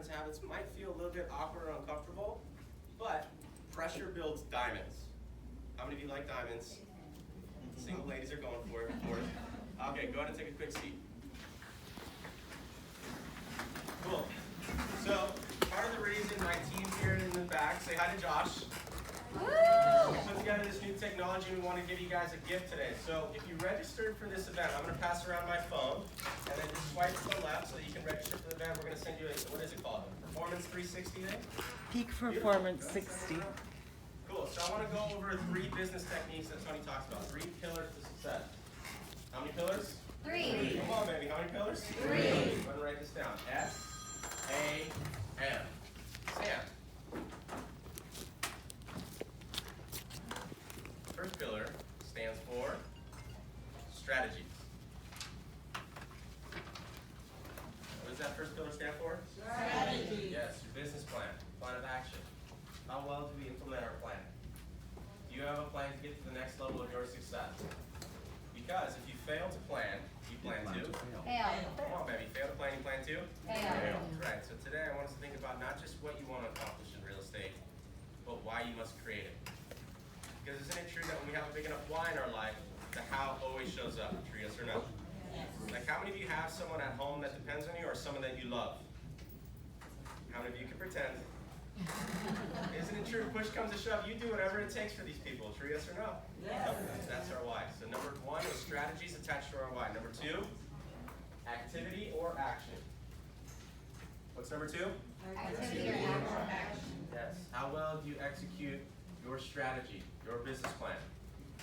customers' habits might feel a little bit awkward or uncomfortable, but pressure builds diamonds. How many of you like diamonds? Single ladies are going for it, of course. Okay, go ahead and take a quick seat. Cool. So, part of the reason my team here in the back, say hi to Josh. We put together this new technology and we want to give you guys a gift today. So if you registered for this event, I'm going to pass around my phone and then just swipe to the left so you can register for the event. We're going to send you a, what is it called? Performance 360 day? Peak Performance 60. Cool. So I want to go over 3 business techniques that Tony talks about. 3 pillars to success. How many pillars? 3. Come on, baby. How many pillars? 3. Go ahead and write this down. S-A-M. Sam. First pillar stands for strategies. What does that first pillar stand for? Strategy. Yes, your business plan, plan of action. How well do we implement our plan? Do you have a plan to get to the next level of your success? Because if you fail to plan, you plan to Fail. Come on, baby. Fail to plan, you plan to Fail. Right. So today I want us to think about not just what you want to accomplish in real estate, but why you must create it. Because isn't it true that when we have a big enough why in our life, the how always shows up? True, yes or no? Yes. Like how many of you have someone at home that depends on you or someone that you love? How many of you can pretend? Isn't it true? Push comes to shove, you do whatever it takes for these people. True, yes or no? Yes. That's our why. So number 1 is strategies attached to our why. Number 2, activity or action. What's number 2? Activity or action. Yes. How well do you execute your strategy, your business plan?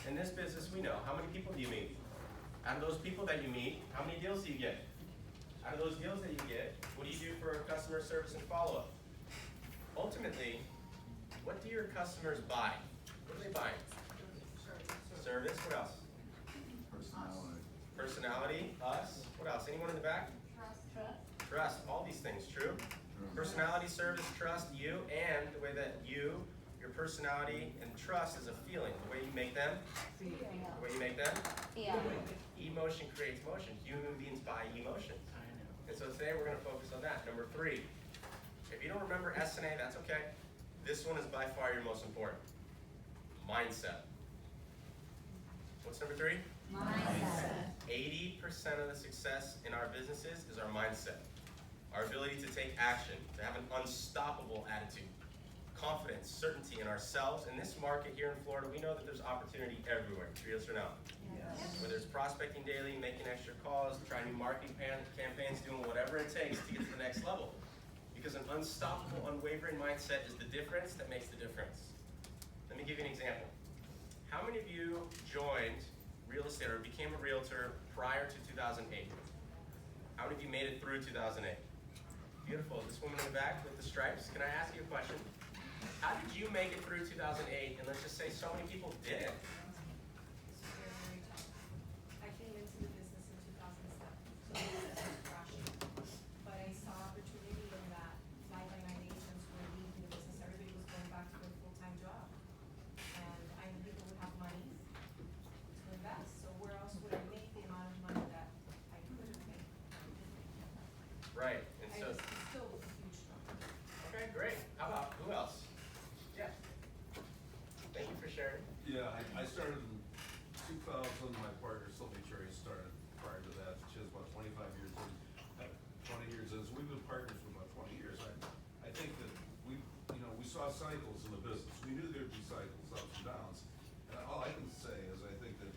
In this business, we know. How many people do you meet? Out of those people that you meet, how many deals do you get? Out of those deals that you get, what do you do for customer service and follow-up? Ultimately, what do your customers buy? What are they buying? Service. What else? Personality. Us. What else? Anyone in the back? Trust. All these things. True. Personality, service, trust, you, and the way that you, your personality, and trust is a feeling. The way you make them. The way you make them. Yeah. Emotion creates motion. Human beings buy emotions. And so today we're going to focus on that. Number 3. If you don't remember S and A, that's okay. This one is by far your most important. Mindset. What's number 3? Mindset. 80% of the success in our businesses is our mindset. Our ability to take action, to have an unstoppable attitude, confidence, certainty in ourselves. In this market here in Florida, we know that there's opportunity everywhere. True, yes or no? Yes. Whether it's prospecting daily, making extra calls, trying new marketing campaigns, doing whatever it takes to get to the next level. Because an unstoppable, unwavering mindset is the difference that makes the difference. Let me give you an example. How many of you joined real estate or became a realtor prior to 2008? How many of you made it through 2008? Beautiful. This woman in the back with the stripes, can I ask you a question? How did you make it through 2008? And let's just say so many people didn't. I came into the business in 2007, so the business was crashing. But I saw opportunity in that 999 agents were leaving the business. Everybody was going back to their full-time job. And I knew people would have money to invest. So where else would I make the amount of money that I could have made? Right. And I so, was still a huge number. okay, great. How about who else? Yeah. Thank you for sharing. Yeah, I started in 2000. My partner Sylvia Cherry started prior to that. She has about 25 years in, 20 years in. So we've been partners for about 20 years. I think that we saw cycles in the business. We knew there'd be cycles, ups and downs. And all I can say is I think that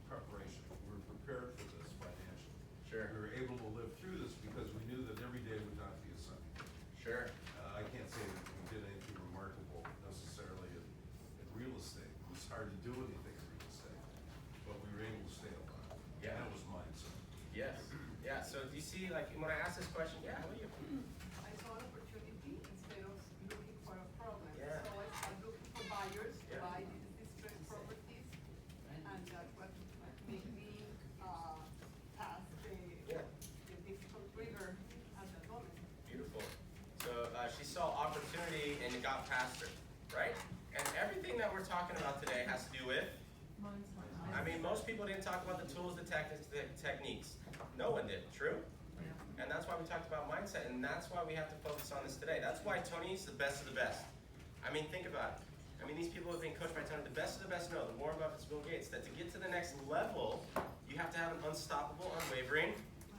preparation. We were prepared for this financially. Sure. We were able to live through this because we knew that every day would not be a Sunday. Sure. I can't say that we did anything remarkable necessarily in real estate. It was hard to do anything in real estate, but we were able to stay alive. Yeah. That was mindset. Yes. Yeah. So do you see, like, when I ask this question, yeah, what do you? I saw an opportunity instead of looking for a problem. Yeah. So I started looking for buyers to Yeah. buy these distressed properties, and that's what made me pass Yeah. the difficult river at that moment. Beautiful. So she saw opportunity and it got past her, right? And everything that we're talking about today has to do with, I mean, most people didn't talk about the tools, the tactics, the techniques. No one did, true? And that's why we talked about mindset, and that's why we have to focus on this today. That's why Tony's the best of the best. I mean, think about it. I mean, these people have been coached by Tony. The best of the best know, the Warren Buffett's, Bill Gates, that to get to the next level, you have to have an unstoppable, unwavering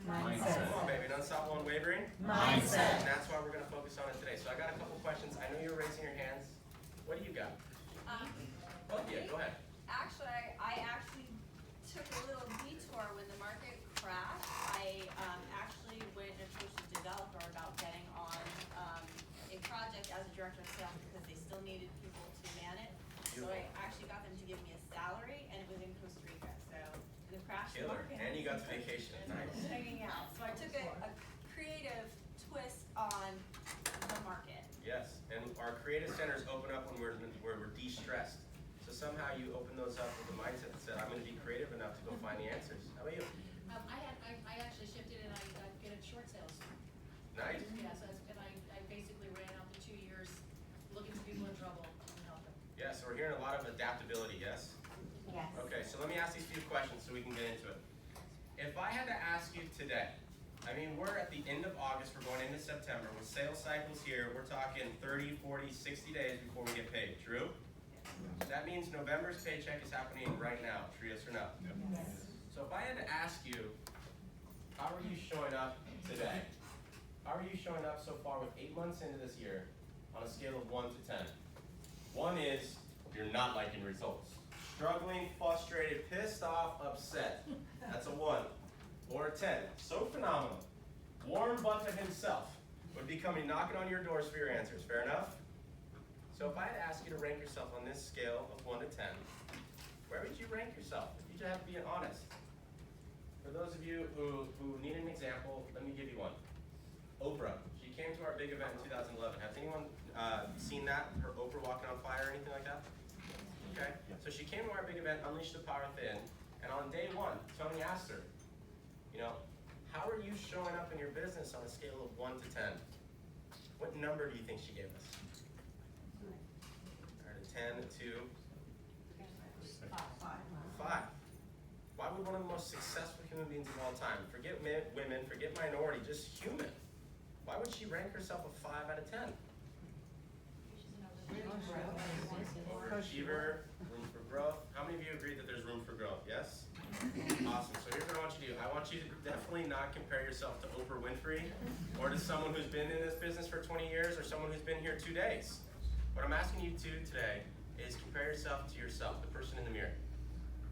Mindset. Come on, baby, an unstoppable, unwavering Mindset. And that's why we're going to focus on it today. So I got a couple questions. I know you're raising your hands. What do you got? Oh, yeah, go ahead. Actually, I actually took a little detour when the market crashed. I actually went and approached a developer about getting on a project as a director of sales because they still needed people to man it. So I actually got them to give me a salary, and it was in Costa Rica. So in the crash Killer. market, And you got to vacation. and I was Nice. hanging out. So I took a creative twist on the market. Yes, and our creative centers open up when we're de-stressed. So somehow you open those up with the mindset that said, I'm going to be creative enough to go find the answers. How about you? I actually shifted and I get a short sales. Nice. Yeah, so and I basically ran out the 2 years looking for people in trouble and help them. Yeah, so we're hearing a lot of adaptability, yes? Yes. Okay, so let me ask these few questions so we can get into it. If I had to ask you today, I mean, we're at the end of August, we're going into September. With sales cycles here, we're talking 30, 40, 60 days before we get paid, true? That means November's paycheck is happening right now, true, yes or no? So if I had to ask you, how are you showing up today? How are you showing up so far with 8 months into this year on a scale of 1 to 10? 1 is you're not liking results. Struggling, frustrated, pissed off, upset. That's a 1. Or a 10. So phenomenal. Warren Buffett himself would be coming knocking on your doors for your answers. Fair enough? So if I had to ask you to rank yourself on this scale of 1 to 10, where would you rank yourself? If you just have to be honest. For those of you who need an example, let me give you one. Oprah. She came to our big event in 2011. Has anyone seen that? Her Oprah walking on fire or anything like that? Okay. So she came to our big event, Unleash the Power Within, and on day 1, Tony asked her, you know, how are you showing up in your business on a scale of 1 to 10? What number do you think she gave us? All right, a 10, a 2, 5. Why would one of the most successful human beings of all time, forget women, forget minority, just human, why would she rank herself a 5 out of 10? Overachiever, room for growth. How many of you agree that there's room for growth? Yes? Awesome. So here's what I want you to do. I want you to definitely not compare yourself to Oprah Winfrey or to someone who's been in this business for 20 years or someone who's been here 2 days. What I'm asking you to do today is compare yourself to yourself, the person in the mirror.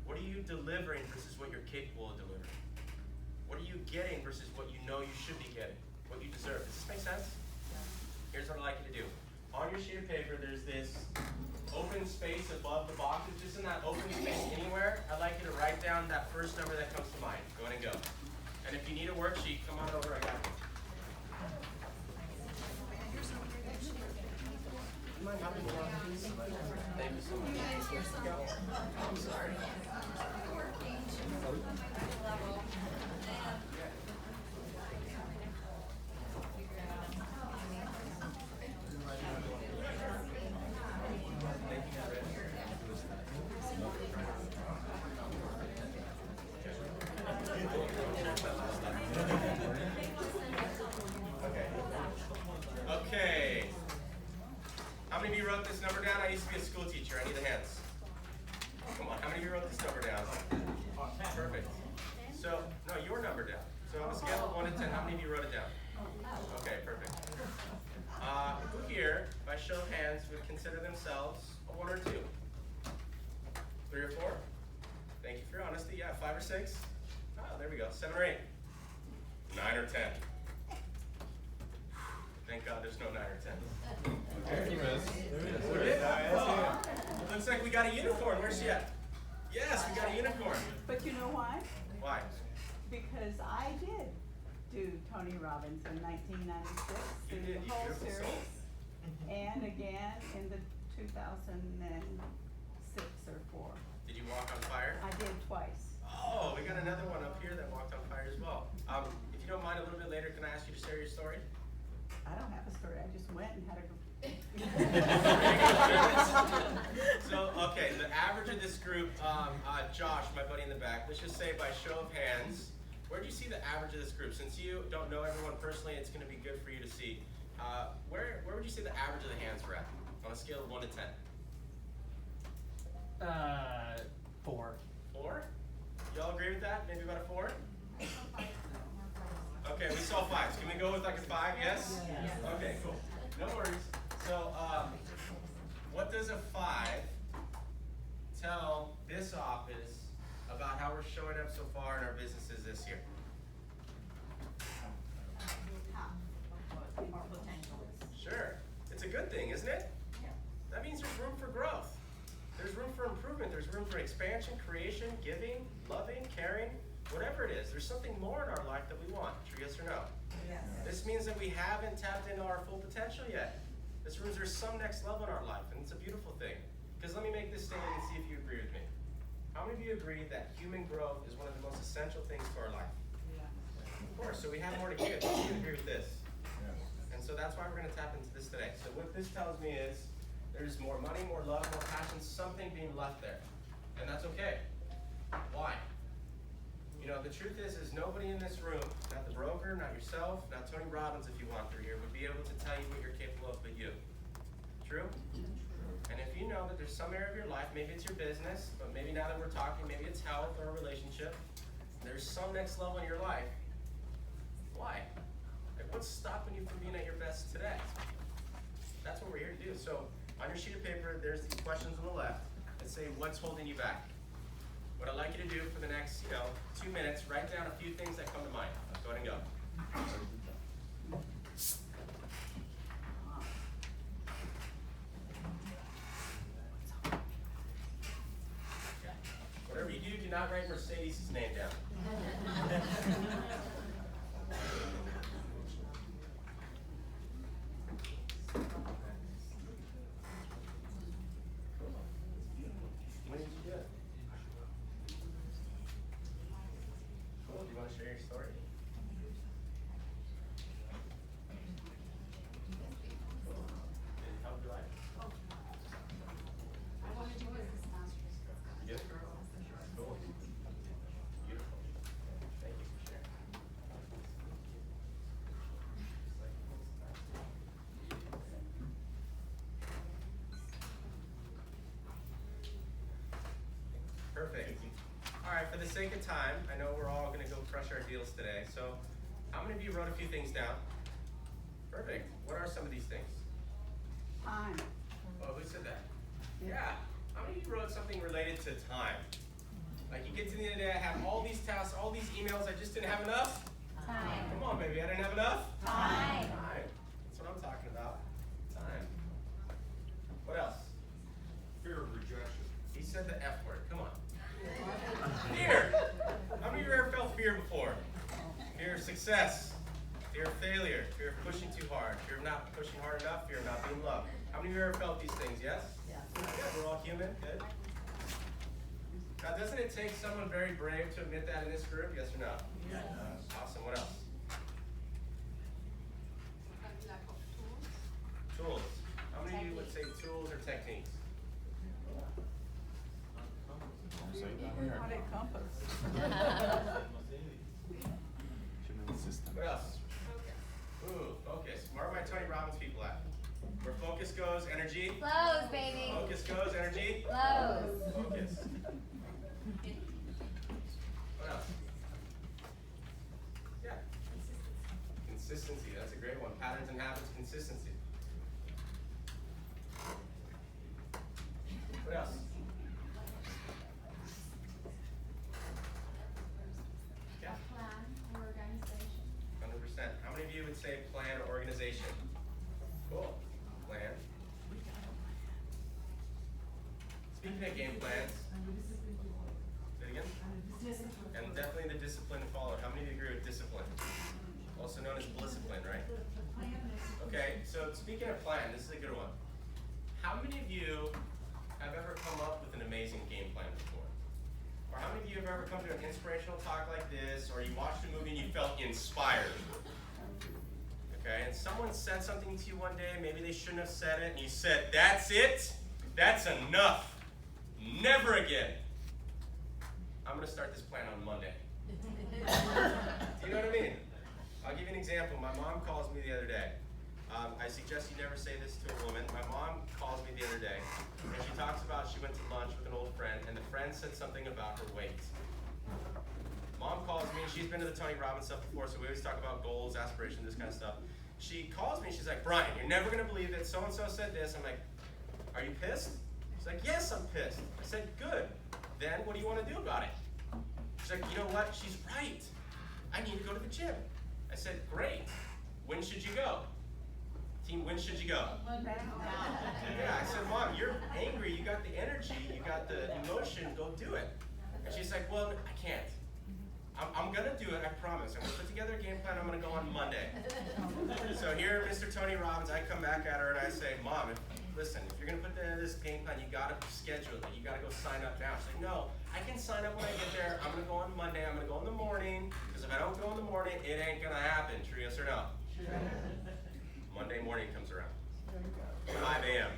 What are you delivering versus what you're capable of delivering? What are you getting versus what you know you should be getting? What you deserve. Does this make sense? Here's what I'd like you to do. On your sheet of paper, there's this open space above the boxes. Just in that open space anywhere, I'd like you to write down that first number that comes to mind. Go ahead and go. And if you need a worksheet, come on over. I got it. You mind helping me out, please? Thank you so much. I'm sorry. Okay. How many of you wrote this number down? I used to be a school teacher. I need the hands. Come on. How many of you wrote this number down? Perfect. So, no, your number down. So on a scale of 1 to 10, how many of you wrote it down? Okay, perfect. Who here, by show of hands, would consider themselves a 1 or 2? 3 or 4? Thank you for your honesty. Yeah, 5 or 6? Oh, there we go. 7 or 8? 9 or 10? Thank God there's no 9 or 10. There is. Oh, looks like we got a unicorn. Where's she at? Yes, we got a unicorn. But you know why? Why? Because I did do Tony Robbins in 1996 You in did, the you whole beautiful soul. series, and again in the 2006 or 4. Did you walk on fire? I did twice. Oh, we got another one up here that walked on fire as well. If you don't mind, a little bit later, can I ask you to share your story? I don't have a story. I just went and had a. So, okay, the average of this group, Josh, my buddy in the back, let's just say by show of hands, where do you see the average of this group? Since you don't know everyone personally, it's going to be good for you to see. Where would you say the average of the hands were at on a scale of 1 to 10? 4. 4? Y'all agree with that? Maybe about a 4? Okay, we saw 5s. Can we go with like a 5? Yes? Okay, cool. No worries. So, what does a 5 tell this office about how we're showing up so far in our businesses this year? Our potential. Sure. It's a good thing, isn't it? That means there's room for growth. There's room for improvement. There's room for expansion, creation, giving, loving, caring, whatever it is. There's something more in our life that we want. True, yes or no? Yes. This means that we haven't tapped into our full potential yet. This means there's some next level in our life, and it's a beautiful thing. Because let me make this statement and see if you agree with me. How many of you agree that human growth is one of the most essential things to our life? Of course, so we have more to give. Do you agree with this? And so that's why we're going to tap into this today. So what this tells me is there's more money, more love, more passion, something being left there. And that's okay. Why? You know, the truth is nobody in this room, not the broker, not yourself, not Tony Robbins if you want through here, would be able to tell you what you're capable of but you. True? And if you know that there's some area of your life, maybe it's your business, but maybe now that we're talking, maybe it's health or a relationship, there's some next level in your life. Why? Like, what's stopping you from being at your best today? That's what we're here to do. So on your sheet of paper, there's these questions on the left that say, what's holding you back? What I'd like you to do for the next, 2 minutes, write down a few things that come to mind. Go ahead and go. Whatever you do not write Mercedes' name down. When did you do it? Cool. Do you want to share your story? Cool. Did it help your life? I want to do business masters. You did? Cool. Beautiful. Thank you for sharing. Perfect. All right, for the sake of time, I know we're all going to go crush our deals today. So, how many of you wrote a few things down? Perfect. What are some of these things? Time. Oh, who said that? Yeah. How many of you wrote something related to time? Like you get to the end of the day, I have all these tasks, all these emails, I just didn't have enough? Time. Come on, baby, I didn't have enough? Time. Time. That's what I'm talking about. Time. What else? Fear of rejection. He said the F word. Come on. Fear. How many of you ever felt fear before? Fear of success. Fear of failure. Fear of pushing too hard. Fear of not pushing hard enough. Fear of not being loved. How many of you ever felt these things? Yes? Good. We're all human. Good. Now, doesn't it take someone very brave to admit that in this group? Yes or no? Yes. Awesome. What else? Lack of tools. Tools. How many of you would say tools or techniques? Not a compass. What else? Ooh, focus. Where are my Tony Robbins people at? Where focus goes, energy. Flows, baby. Focus goes, energy. Flows. Focus. What else? Yeah. Consistency. That's a great one. Patterns and habits, consistency. What else? Yeah. Plan or organization. 100%. How many of you would say plan or organization? Cool. Plan. Speaking of game plans, say it again? And definitely the discipline followed. How many of you agree with discipline? Also known as discipline, right? Okay, so speaking of plan, this is a good one. How many of you have ever come up with an amazing game plan before? Or how many of you have ever come to an inspirational talk like this, or you watched a movie and you felt inspired? Okay, and someone said something to you one day, maybe they shouldn't have said it, and you said, that's it? That's enough. Never again. I'm going to start this plan on Monday. Do you know what I mean? I'll give you an example. My mom calls me the other day. I suggest you never say this to a woman. My mom calls me the other day, and she talks about she went to lunch with an old friend, and the friend said something about her weight. Mom calls me, she's been to the Tony Robbins stuff before, so we always talk about goals, aspirations, this kind of stuff. She calls me, she's like, Brian, you're never going to believe that so-and-so said this. I'm like, are you pissed? She's like, yes, I'm pissed. I said, good. Then what do you want to do about it? She's like, you know what? She's right. I need to go to the gym. I said, great. When should you go? Team, when should you go? Yeah, I said, Mom, you're angry. You got the energy. You got the emotion. Go do it. And she's like, well, I can't. I'm going to do it, I promise. I'm going to put together a game plan. I'm going to go on Monday. So here, Mr. Tony Robbins, I come back at her and I say, Mom, listen, if you're going to put together this game plan, you got to schedule it. You got to go sign up now. She's like, no, I can sign up when I get there. I'm going to go on Monday. I'm going to go in the morning. Because if I don't go in the morning, it ain't going to happen. True, yes or no? Monday morning comes around. 5 a.m.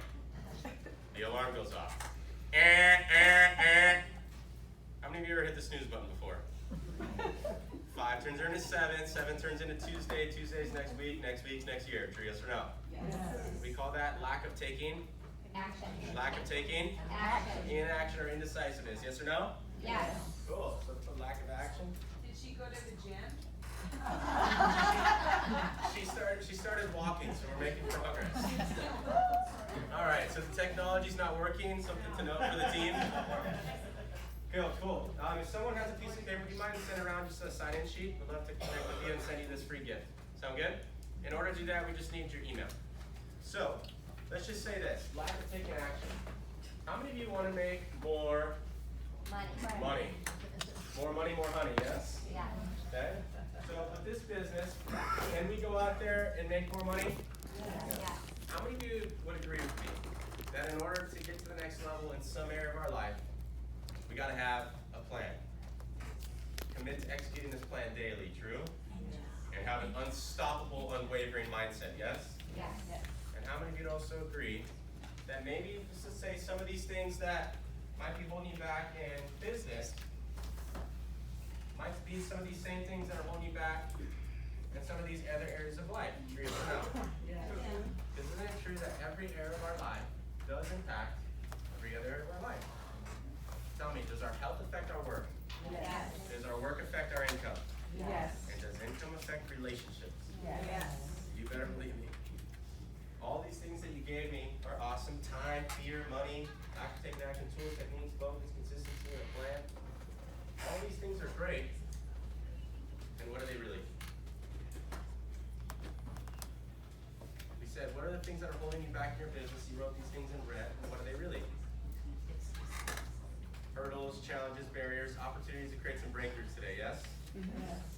The alarm goes off. How many of you ever hit the snooze button before? 5 turns into 7, 7 turns into Tuesday, Tuesday's next week, next week's next year. True, yes or no? Yes. We call that lack of taking. Action. Lack of taking. Action. Inaction or indecisiveness. Yes or no? Yes. Cool. So for lack of action. Did she go to the gym? She started walking, so we're making progress. All right, so the technology's not working. Something to note for the team. Cool. If someone has a piece of paper, do you mind sending around just a sign-in sheet? We'd love to connect with you and send you this free gift. Sound good? In order to do that, we just need your email. So, let's just say this, lack of taking action. How many of you want to make more Money. money? More money, more honey, yes? Yeah. Okay? So with this business, can we go out there and make more money? Yeah. How many of you would agree with me that in order to get to the next level in some area of our life, we got to have a plan? Commit to executing this plan daily, true? And have an unstoppable, unwavering mindset, yes? Yes. And how many of you also agree that maybe, just to say, some of these things that might be holding you back in business might be some of these same things that are holding you back in some of these other areas of life? True or no? Isn't it true that every area of our life does impact every other area of our life? Tell me, does our health affect our work? Yes. Does our work affect our income? Yes. And does income affect relationships? Yes. You better believe me. All these things that you gave me are awesome. Time, fear, money, act, taking action, tools, techniques, focus, consistency, and a plan. All these things are great. And what are they really? We said, what are the things that are holding you back in your business? You wrote these things in red. And what are they really? Hurdles, challenges, barriers, opportunities to create some breakthroughs today, yes?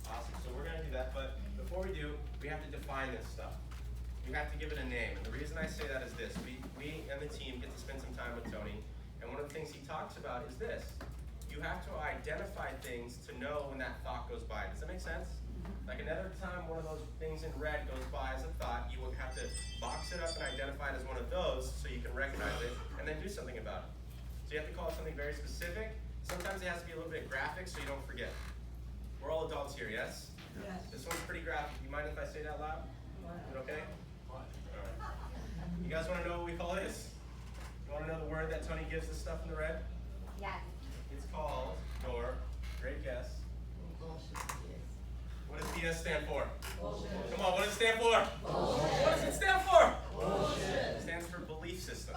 Awesome. So we're going to do that. But before we do, we have to define this stuff. You have to give it a name. And the reason I say that is this. We and the team get to spend some time with Tony. And one of the things he talks about is this. You have to identify things to know when that thought goes by. Does that make sense? Like another time one of those things in red goes by as a thought, you will have to box it up and identify it as one of those so you can recognize it and then do something about it. So you have to call it something very specific. Sometimes it has to be a little bit graphic so you don't forget. We're all adults here, yes? Yes. This one's pretty graphic. You mind if I say that loud? Is it okay? All right. You guys want to know what we call this? You want to know the word that Tony gives this stuff in the red? Yes. It's called your, great guess. What does BS stand for? Bullshit. Come on, what does it stand for? Bullshit. What does it stand for? Bullshit. It stands for belief system.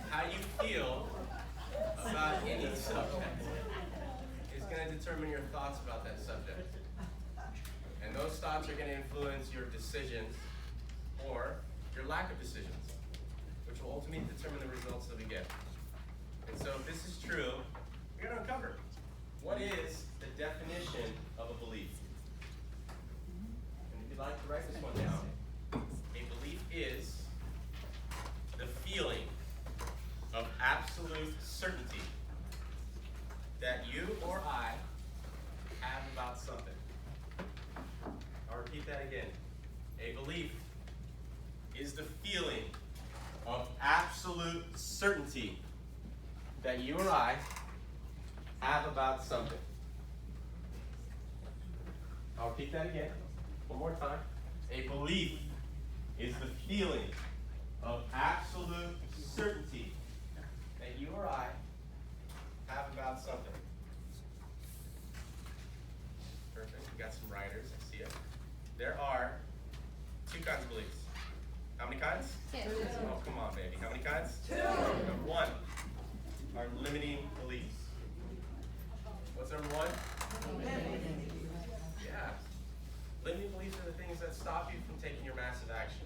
How you feel about any subject is going to determine your thoughts about that subject. And those thoughts are going to influence your decisions or your lack of decisions, which will ultimately determine the results that we get. And so if this is true, we're going to uncover what is the definition of a belief. And if you'd like to write this one down, a belief is the feeling of absolute certainty that you or I have about something. I'll repeat that again. A belief is the feeling of absolute certainty that you or I have about something. I'll repeat that again, one more time. A belief is the feeling of absolute certainty that you or I have about something. Perfect, we got some writers, I see it. There are two kinds of beliefs. How many kinds? Two. Oh, come on, baby. How many kinds? Two. Number one are limiting beliefs. What's number one? Yeah. Limiting beliefs are the things that stop you from taking your massive action.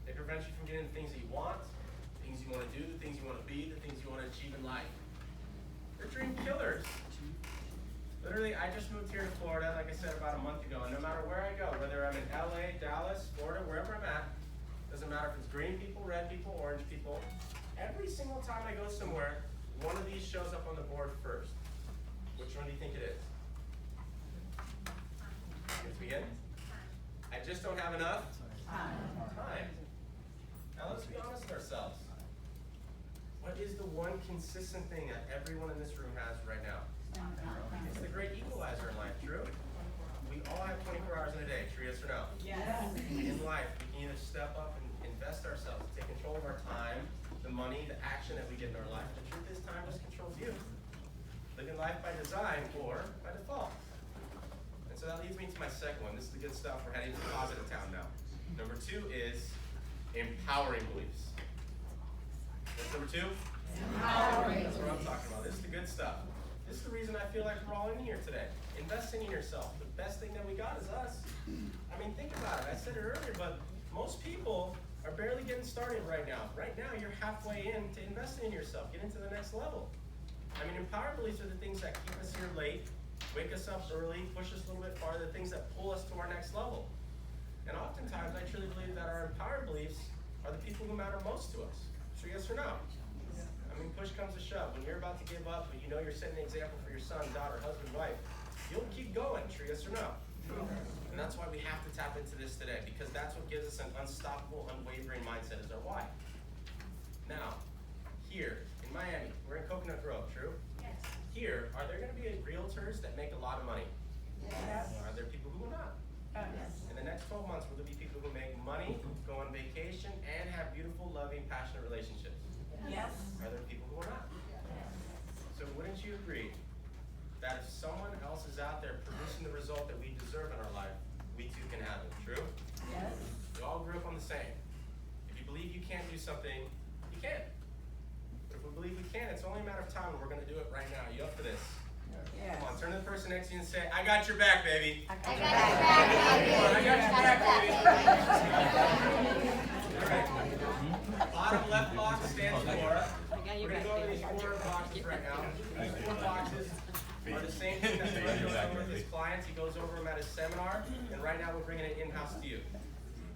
They prevent you from getting the things that you want, the things you want to do, the things you want to be, the things you want to achieve in life. They're dream killers. Literally, I just moved here to Florida, like I said, about a month ago, and no matter where I go, whether I'm in LA, Dallas, Florida, wherever I'm at, doesn't matter if it's green people, red people, orange people, every single time I go somewhere, one of these shows up on the board first. Which one do you think it is? Let's begin. I just don't have enough time. Now let's be honest with ourselves. What is the one consistent thing that everyone in this room has right now? It's the great equalizer in life, true? We all have 24 hours in a day, true, yes or no? Yes. In life, we can either step up and invest ourselves, take control of our time, the money, the action that we get in our life. The truth is, time just controls you. Living life by design or by default. And so that leads me to my second one. This is the good stuff. We're heading to positive town now. Number two is empowering beliefs. What's number two? Empowering. That's what I'm talking about. This is the good stuff. This is the reason I feel like we're all in here today. Investing in yourself. The best thing that we got is us. I mean, think about it. I said it earlier, but most people are barely getting started right now. Right now, you're halfway in to investing in yourself. Get into the next level. I mean, empowered beliefs are the things that keep us here late, wake us up early, push us a little bit farther, the things that pull us to our next level. And oftentimes, I truly believe that our empowered beliefs are the people who matter most to us. So yes or no? I mean, push comes to shove. When you're about to give up, but you know you're setting an example for your son, daughter, husband, wife, you'll keep going, true, yes or no? And that's why we have to tap into this today, because that's what gives us an unstoppable, unwavering mindset is our why. Now, here in Miami, we're in Coconut Grove, true? Yes. Here, are there going to be realtors that make a lot of money? Yes. Are there people who will not? In the next 12 months, will there be people who make money, go on vacation, and have beautiful, loving, passionate relationships? Yes. Are there people who are not? So wouldn't you agree that if someone else is out there producing the result that we deserve in our life, we too can have it, true? Yes. We all grew up on the same. If you believe you can't do something, you can. But if we believe we can, it's only a matter of time and we're going to do it right now. You up for this? Yes. Come on, turn to the person next to you and say, I got your back, baby. I got your back, baby. Come on, I got your back, baby. All right. Bottom left box stands for, we're going to go over these 4 boxes right now. These 4 boxes are the same thing that Brett goes over with his clients. He goes over them at his seminar, and right now we're bringing it in-house to you.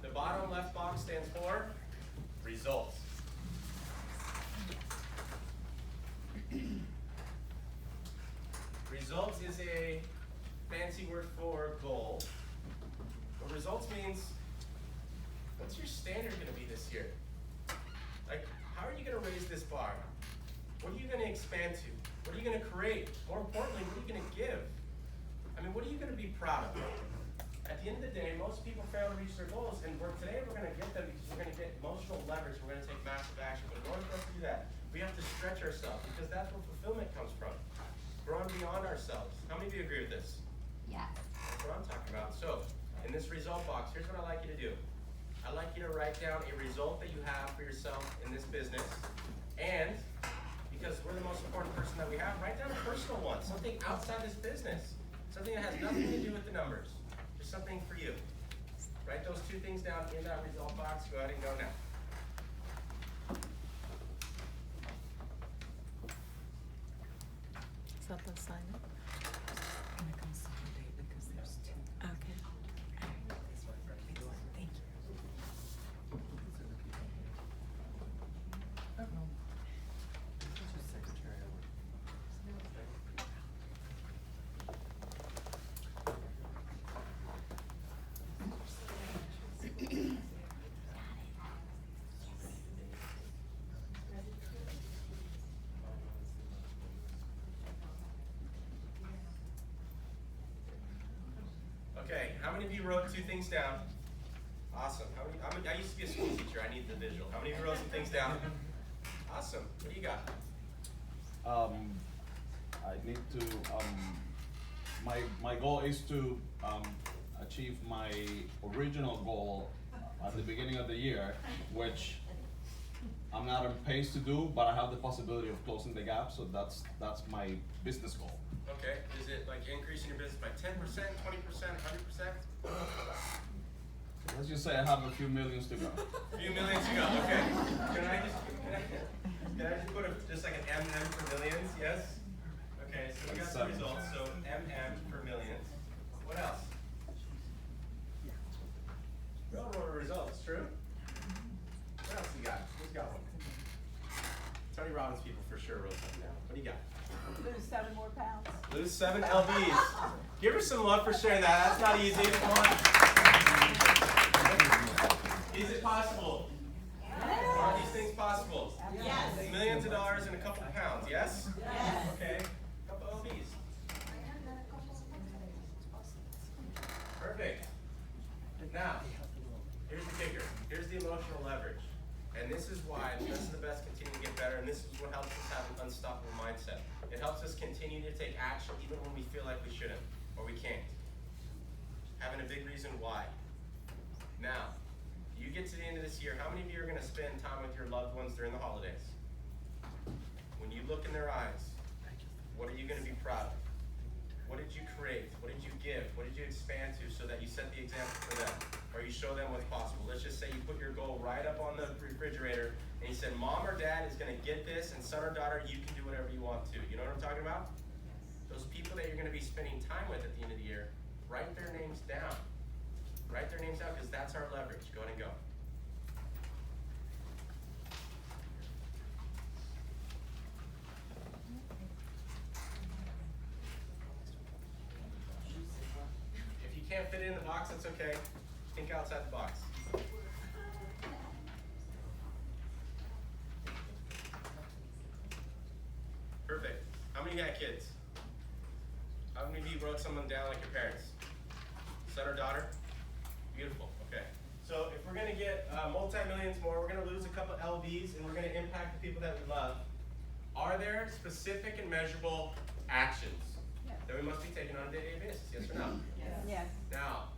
The bottom left box stands for results. Results is a fancy word for goal. But results means, what's your standard going to be this year? Like, how are you going to raise this bar? What are you going to expand to? What are you going to create? More importantly, what are you going to give? I mean, what are you going to be proud of? At the end of the day, most people fail to reach their goals, and today we're going to get them because we're going to get emotional leverage. We're going to take massive action. But in order for us to do that, we have to stretch ourselves because that's where fulfillment comes from. Growing beyond ourselves. How many of you agree with this? Yes. That's what I'm talking about. So, in this result box, here's what I'd like you to do. I'd like you to write down a result that you have for yourself in this business. And, because we're the most important person that we have, write down a personal one. Something outside this business. Something that has nothing to do with the numbers. Just something for you. Write those 2 things down in that result box. Go ahead and go now. Is that the sign up? Gonna consolidate because there's 2. Okay. Thank you. Okay, how many of you wrote 2 things down? Awesome. I used to be a school teacher. I need the visual. How many of you wrote some things down? Awesome. What do you got? I need to, my goal is to, achieve my original goal at the beginning of the year, which I'm not on pace to do, but I have the possibility of closing the gap, so that's my business goal. Okay, is it like increasing your business by 10%, 20%, 100%? Let's just say I have a few millions to go. A few millions to go, okay. Can I just put just like an MM for millions, yes? Okay, so we got some results, so MM for millions. What else? Real world results, true? What else you got? Who's got one? Tony Robbins people for sure wrote something down. What do you got? Lose 7 more pounds. Lose 7 lbs. Give her some love for sharing that. That's not easy. Come on. Is it possible? Yes. Are these things possible? Yes. Millions of dollars and a couple pounds, yes? Yes. Okay. A couple lbs. Perfect. Now, here's the kicker. Here's the emotional leverage. And this is why the best of the best continue to get better, and this is what helps us have an unstoppable mindset. It helps us continue to take action even when we feel like we shouldn't, or we can't. Having a big reason why. Now, you get to the end of this year, how many of you are going to spend time with your loved ones during the holidays? When you look in their eyes, what are you going to be proud of? What did you create? What did you give? What did you expand to so that you set the example for them? Or you show them what's possible. Let's just say you put your goal right up on the refrigerator and you said, Mom or Dad is going to get this, and son or daughter, you can do whatever you want to. You know what I'm talking about? Those people that you're going to be spending time with at the end of the year, write their names down. Write their names down because that's our leverage. Go ahead and go. If you can't fit it in the box, that's okay. Think outside the box. Perfect. How many got kids? How many of you wrote someone down like your parents? Son or daughter? Beautiful. Okay. So if we're going to get multi-millions more, we're going to lose a couple LBs, and we're going to impact the people that we love. Are there specific and measurable actions that we must be taking on a day-to-day basis? Yes or no? Yes. Now,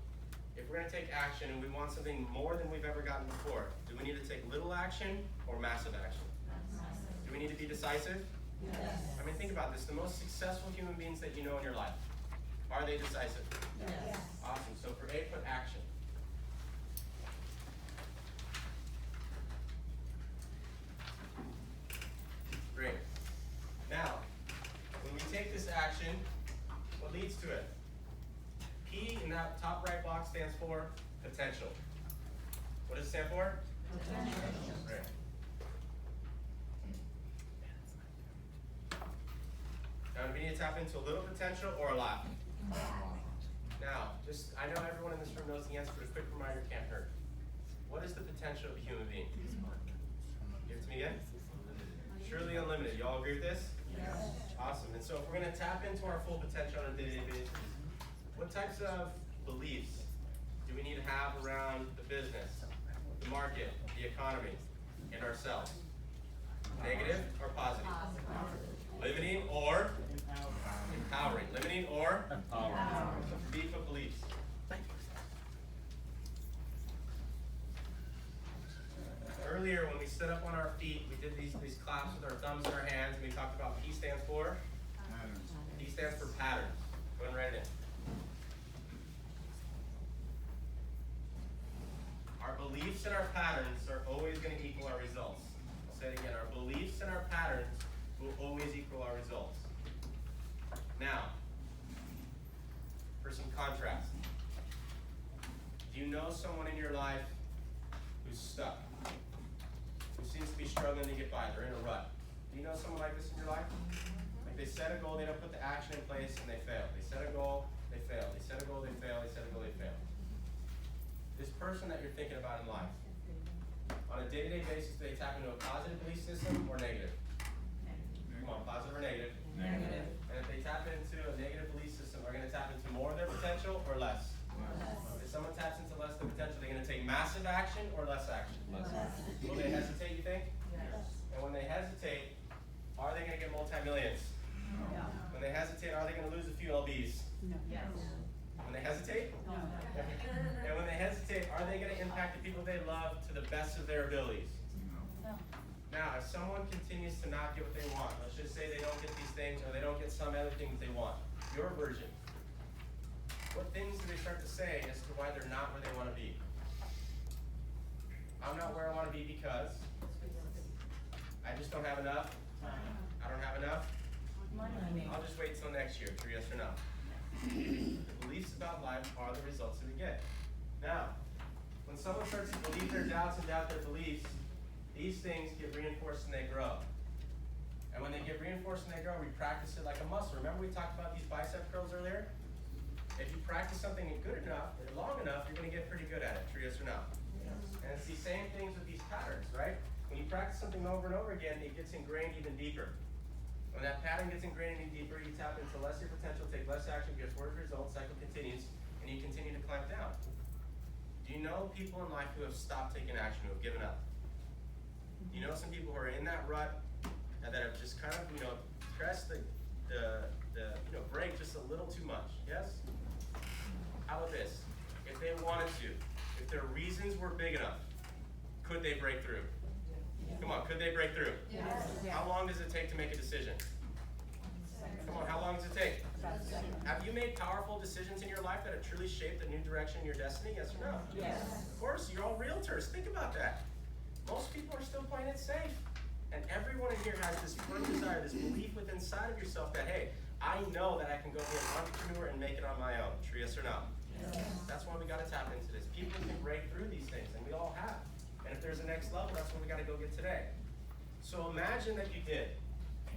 if we're going to take action and we want something more than we've ever gotten before, do we need to take little action or massive action? Do we need to be decisive? Yes. I mean, think about this. The most successful human beings that you know in your life, are they decisive? Yes. Awesome. So for A, put action. Great. Now, when we take this action, what leads to it? P in that top right box stands for potential. What does it stand for? Potential. Great. Now, do we need to tap into a little potential or a lot? Now, I know everyone in this room knows the answer, but a quick reminder can't hurt. What is the potential of a human being? Give it to me again. Surely unlimited. You all agree with this? Yes. Awesome. And so if we're going to tap into our full potential on a day-to-day basis, what types of beliefs do we need to have around the business, the market, the economy, and ourselves? Negative or positive? Limiting or empowering? Limiting or empowering? Beef of beliefs. Earlier, when we stood up on our feet, we did these claps with our thumbs in our hands, and we talked about P stands for? P stands for patterns. Go ahead and write it in. Our beliefs and our patterns are always going to equal our results. I'll say it again. Our beliefs and our patterns will always equal our results. Now, for some contrast. Do you know someone in your life who's stuck? Who seems to be struggling to get by? They're in a rut. Do you know someone like this in your life? Like they set a goal, they don't put the action in place, and they fail. They set a goal, they fail. They set a goal, they fail. They set a goal, they fail. This person that you're thinking about in life, on a day-to-day basis, do they tap into a positive belief system or negative? Come on, positive or negative? Negative. And if they tap into a negative belief system, are they going to tap into more of their potential or less? are they gonna lose a few LBs? No. Yes. When they hesitate? No. And when they hesitate, are they gonna impact the people they love to the best of their abilities? No. Now, if someone continues to not get what they want, let's just say they don't get these things, or they don't get some other things they want, your version, what things do they start to say as to why they're not where they wanna be? I'm not where I wanna be because I just don't have enough. I don't have enough. I'll just wait till next year, true, yes or no? The beliefs about life are the results that we get. Now, when someone starts to believe their doubts and doubt their beliefs, these things get reinforced and they grow. And when they get reinforced and they grow, we practice it like a muscle. Remember we talked about these bicep curls earlier? If you practice something good enough, or long enough, you're gonna get pretty good at it, true, yes or no? And it's the same things with these patterns, right? When you practice something over and over again, it gets ingrained even deeper. When that pattern gets ingrained even deeper, you tap into less of your potential, take less action, gets worse results, cycle continues, and you continue to climb down. Do you know people in life who have stopped taking action, who have given up? You know some people who are in that rut and that have just kind of, pressed the brake just a little too much, yes? How about this? If they wanted to, if their reasons were big enough, could they break through? Come on, could they break through? Yes. How long does it take to make a decision? Come on, how long does it take? Have you made powerful decisions in your life that have truly shaped a new direction in your destiny? Yes or no? Yes. Of course, you're all realtors. Think about that. Most people are still playing it safe. And everyone in here has this firm desire, this belief within inside of yourself that, hey, I know that I can go be an entrepreneur and make it on my own. True, yes or no? Yes. That's why we gotta tap into this. People can break through these things, and we all have. And if there's a next level, that's what we gotta go get today. So imagine that you did.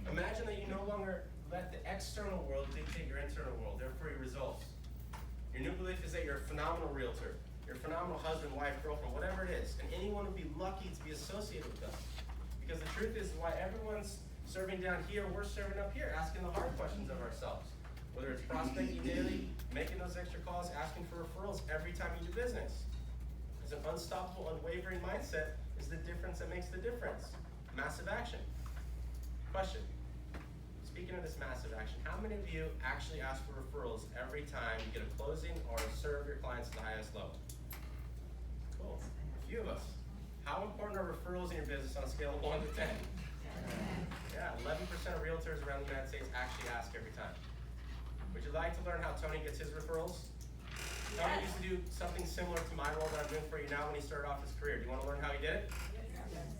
Imagine that you no longer let the external world dictate your internal world, therefore your results. Your new belief is that you're a phenomenal realtor. You're a phenomenal husband, wife, girlfriend, whatever it is. And anyone would be lucky to be associated with us. Because the truth is, why everyone's serving down here, we're serving up here, asking the hard questions of ourselves. Whether it's prospecting daily, making those extra calls, asking for referrals every time you do business. Because an unstoppable, unwavering mindset is the difference that makes the difference. Massive action. Question. Speaking of this massive action, how many of you actually ask for referrals every time you get a closing or serve your clients at the highest level? Cool. A few of us. How important are referrals in your business on a scale of 1 to 10? Yeah, 11% of realtors around the United States actually ask every time. Would you like to learn how Tony gets his referrals? Tony used to do something similar to my role that I'm doing for you now when he started off his career. Do you want to learn how he did it?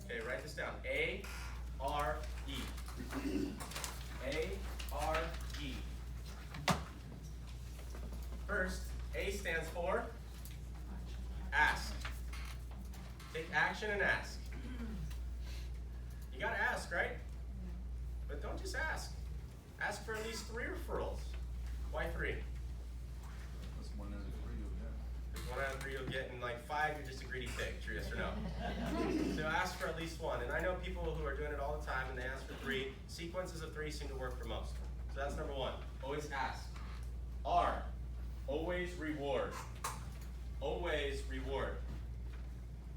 Okay, write this down. A-R-E. A-R-E. First, A stands for ask. Take action and ask. You gotta ask, right? But don't just ask. Ask for at least 3 referrals. Why 3? That's 1 out of 3 you'll get. There's 1 out of 3 you'll get, and like 5, you're just a greedy pig. True, yes or no? So ask for at least 1. And I know people who are doing it all the time, and they ask for 3. Sequences of 3 seem to work for most. So that's number 1. Always ask. R. Always reward. Always reward.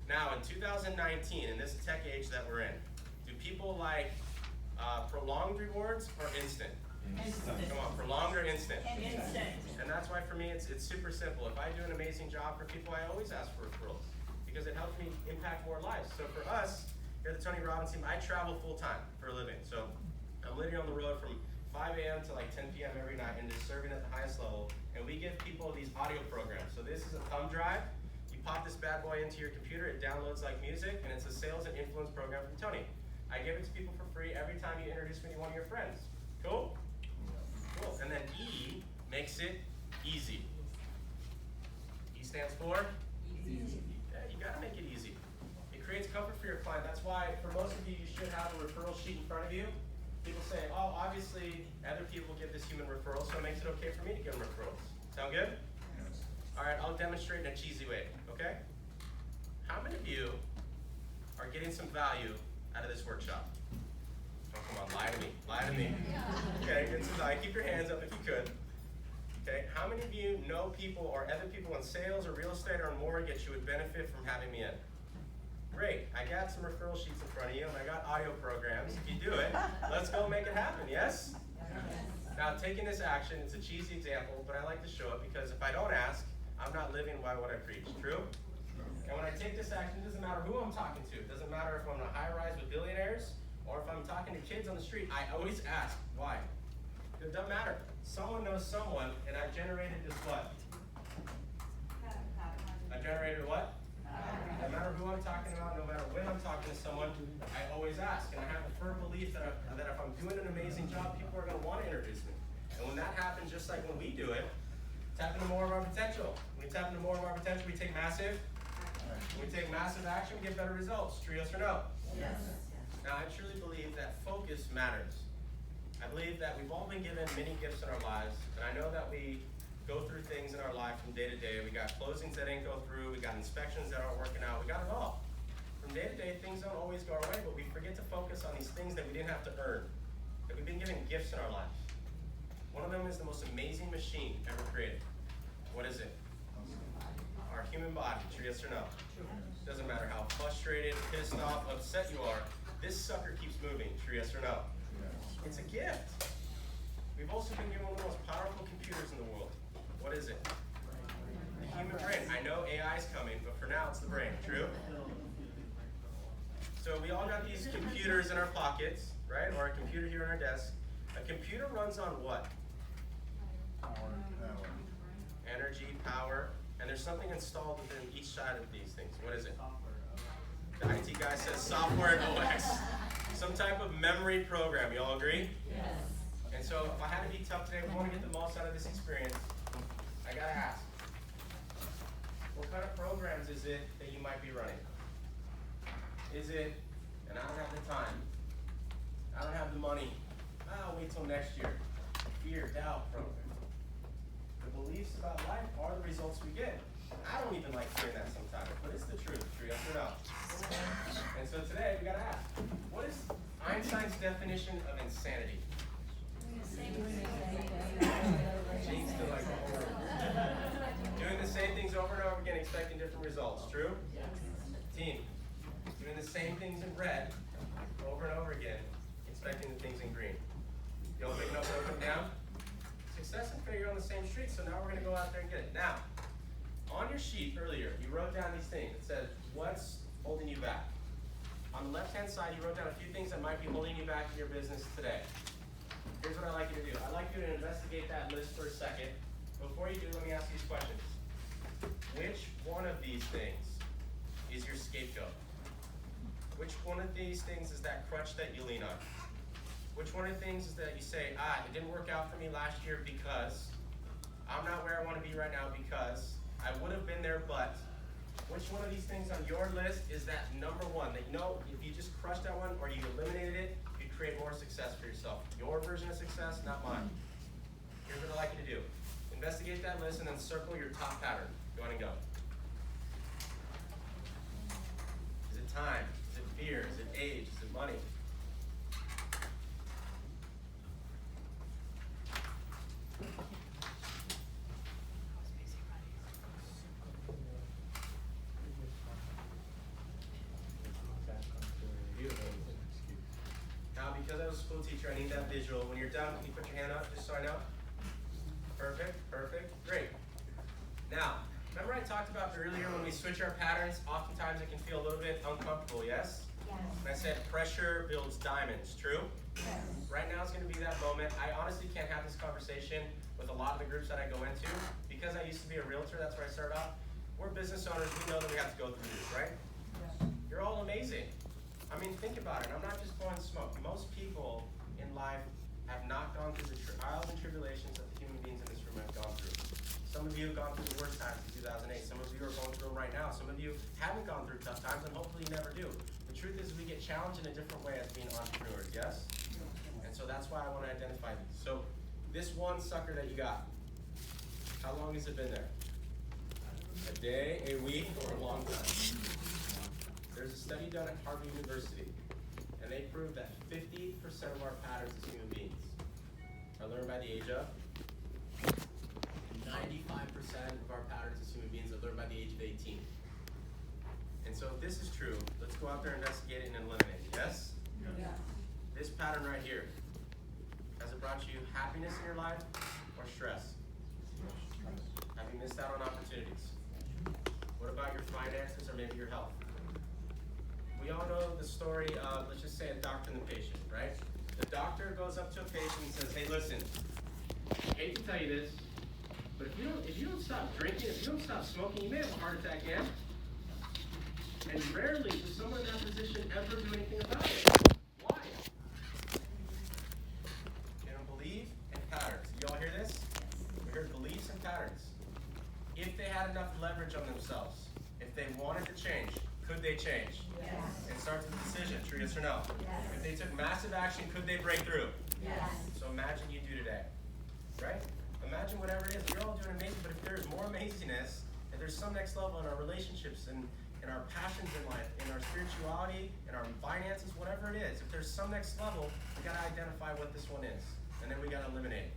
Now, in 2019, in this tech age that we're in, do people like prolonged rewards or instant? Instant. Come on, prolonged or instant? Instant. And that's why for me it's super simple. If I do an amazing job for people, I always ask for referrals because it helps me impact more lives. So for us, here at the Tony Robbins team, I travel full time for a living. So I'm literally on the road from 5 a.m. to like 10 p.m. every night and just serving at the highest level. And we give people these audio programs. So this is a thumb drive. You pop this bad boy into your computer, it downloads like music, and it's a sales and influence program from Tony. I give it to people for free every time you introduce me to one of your friends. Cool? Cool. And then E makes it easy. E stands for? Easy. Yeah, you gotta make it easy. It creates comfort for your client. That's why for most of you, you should have a referral sheet in front of you. People say, oh, obviously other people give this human referral, so it makes it okay for me to give them referrals. Sound good? Yes. All right, I'll demonstrate in a cheesy way, okay? How many of you are getting some value out of this workshop? Oh, come on, lie to me, lie to me. Okay, get some value. Keep your hands up if you could. Okay, how many of you know people or other people in sales or real estate or in mortgage who would benefit from having me in? Great, I got some referral sheets in front of you and I got audio programs. If you do it, let's go make it happen, yes? Now, taking this action, it's a cheesy example, but I like to show it because if I don't ask, I'm not living by what I preach. True? And when I take this action, it doesn't matter who I'm talking to. It doesn't matter if I'm in a high rise with billionaires or if I'm talking to kids on the street. I always ask, why? It doesn't matter. Someone knows someone, and I've generated this what? I generated what? No matter who I'm talking about, no matter when I'm talking to someone, I always ask. And I have a firm belief that if I'm doing an amazing job, people are going to want to introduce me. And when that happens, just like when we do it, tap into more of our potential. When we tap into more of our potential, we take massive. When we take massive action, we get better results. True, yes or no? Yes. Now, I truly believe that focus matters. I believe that we've all been given many gifts in our lives, and I know that we go through things in our life from day to day. We got closings that didn't go through, we got inspections that aren't working out, we got it all. From day to day, things don't always go our way, but we forget to focus on these things that we didn't have to earn, that we've been given gifts in our lives. One of them is the most amazing machine ever created. What is it? Our human body. True, yes or no? Doesn't matter how frustrated, pissed off, upset you are, this sucker keeps moving. True, yes or no? It's a gift. We've also been given one of the most powerful computers in the world. What is it? The human brain. I know AI is coming, but for now it's the brain. True? So we all got these computers in our pockets, right? Or a computer here on our desk. A computer runs on what? Energy, power, and there's something installed within each side of these things. What is it? The IT guy says software and OS. Some type of memory program. You all agree? Yes. And so if I had to be tough today, we want to get the most out of this experience, I gotta ask, what kind of programs is it that you might be running? Is it, and I don't have the time, I don't have the money, I'll wait till next year, fear, doubt program. The beliefs about life are the results we get. I don't even like hearing that sometimes, but it's the truth. True, yes or no? And so today we gotta ask, what is Einstein's definition of insanity? Jinx to like the whole room. Doing the same things over and over again, expecting different results. True? Team. Doing the same things in red over and over again, expecting the things in green. Y'all picking up what I'm putting down? Success and failure on the same street, so now we're going to go out there and get it. Now, on your sheet earlier, you wrote down these things. It says, what's holding you back? On the left-hand side, you wrote down a few things that might be holding you back in your business today. Here's what I'd like you to do. I'd like you to investigate that list for a second. Before you do, let me ask these questions. Which one of these things is your scapegoat? Which one of these things is that crutch that you lean on? Which one of the things is that you say, it didn't work out for me last year because I'm not where I want to be right now because I would have been there, but which one of these things on your list is that number one that you know if you just crushed that one or you eliminated it, you'd create more success for yourself? Your version of success, not mine. Here's what I'd like you to do. Investigate that list and then circle your top pattern. Go on and go. Is it time? Is it fear? Is it age? Is it money? Beautiful. Now, because I was a school teacher, I need that visual. When you're done, can you put your hand up just so I know? Perfect, perfect, great. Now, remember I talked about earlier when we switch our patterns, oftentimes it can feel a little bit uncomfortable, yes? Yes. And I said pressure builds diamonds, true? Yes. Right now is going to be that moment. I honestly can't have this conversation with a lot of the groups that I go into because I used to be a realtor, that's where I started off. We're business owners, we know that we have to go through this, right? You're all amazing. I mean, think about it. I'm not just blowing smoke. Most people in life have not gone through the trials and tribulations that the human beings in this room have gone through. Some of you have gone through the worst times in 2008. Some of you are going through them right now. Some of you haven't gone through tough times, and hopefully you never do. The truth is we get challenged in a different way as being entrepreneurs, yes? And so that's why I want to identify these. So this one sucker that you got, how long has it been there? A day, a week, or a long time? There's a study done at Harvard University, and they proved that 50% of our patterns as human beings are learned by the age of, and 95% of our patterns as human beings are learned by the age of 18. And so if this is true, let's go out there, investigate it, and eliminate it, yes? Yes. This pattern right here has a brought you happiness in your life or stress? Have you missed out on opportunities? What about your finances or maybe your health? We all know the story of, let's just say, a doctor and the patient, right? The doctor goes up to a patient and says, hey, listen, I hate to tell you this, but if you don't stop drinking, if you don't stop smoking, you may have a heart attack, yeah? And rarely does someone in that position ever do anything about it. Why? They don't believe in patterns. You all hear this? We heard beliefs and patterns. If they had enough leverage on themselves, if they wanted to change, could they change? Yes. It starts with a decision, true yes or no? Yes. If they took massive action, could they break through? Yes. So imagine you do today, right? Imagine whatever it is. You're all doing amazing, but if there's more amazingness, if there's some next level in our relationships and in our passions in life, in our spirituality, in our finances, whatever it is, if there's some next level, we gotta identify what this one is, and then we gotta eliminate it.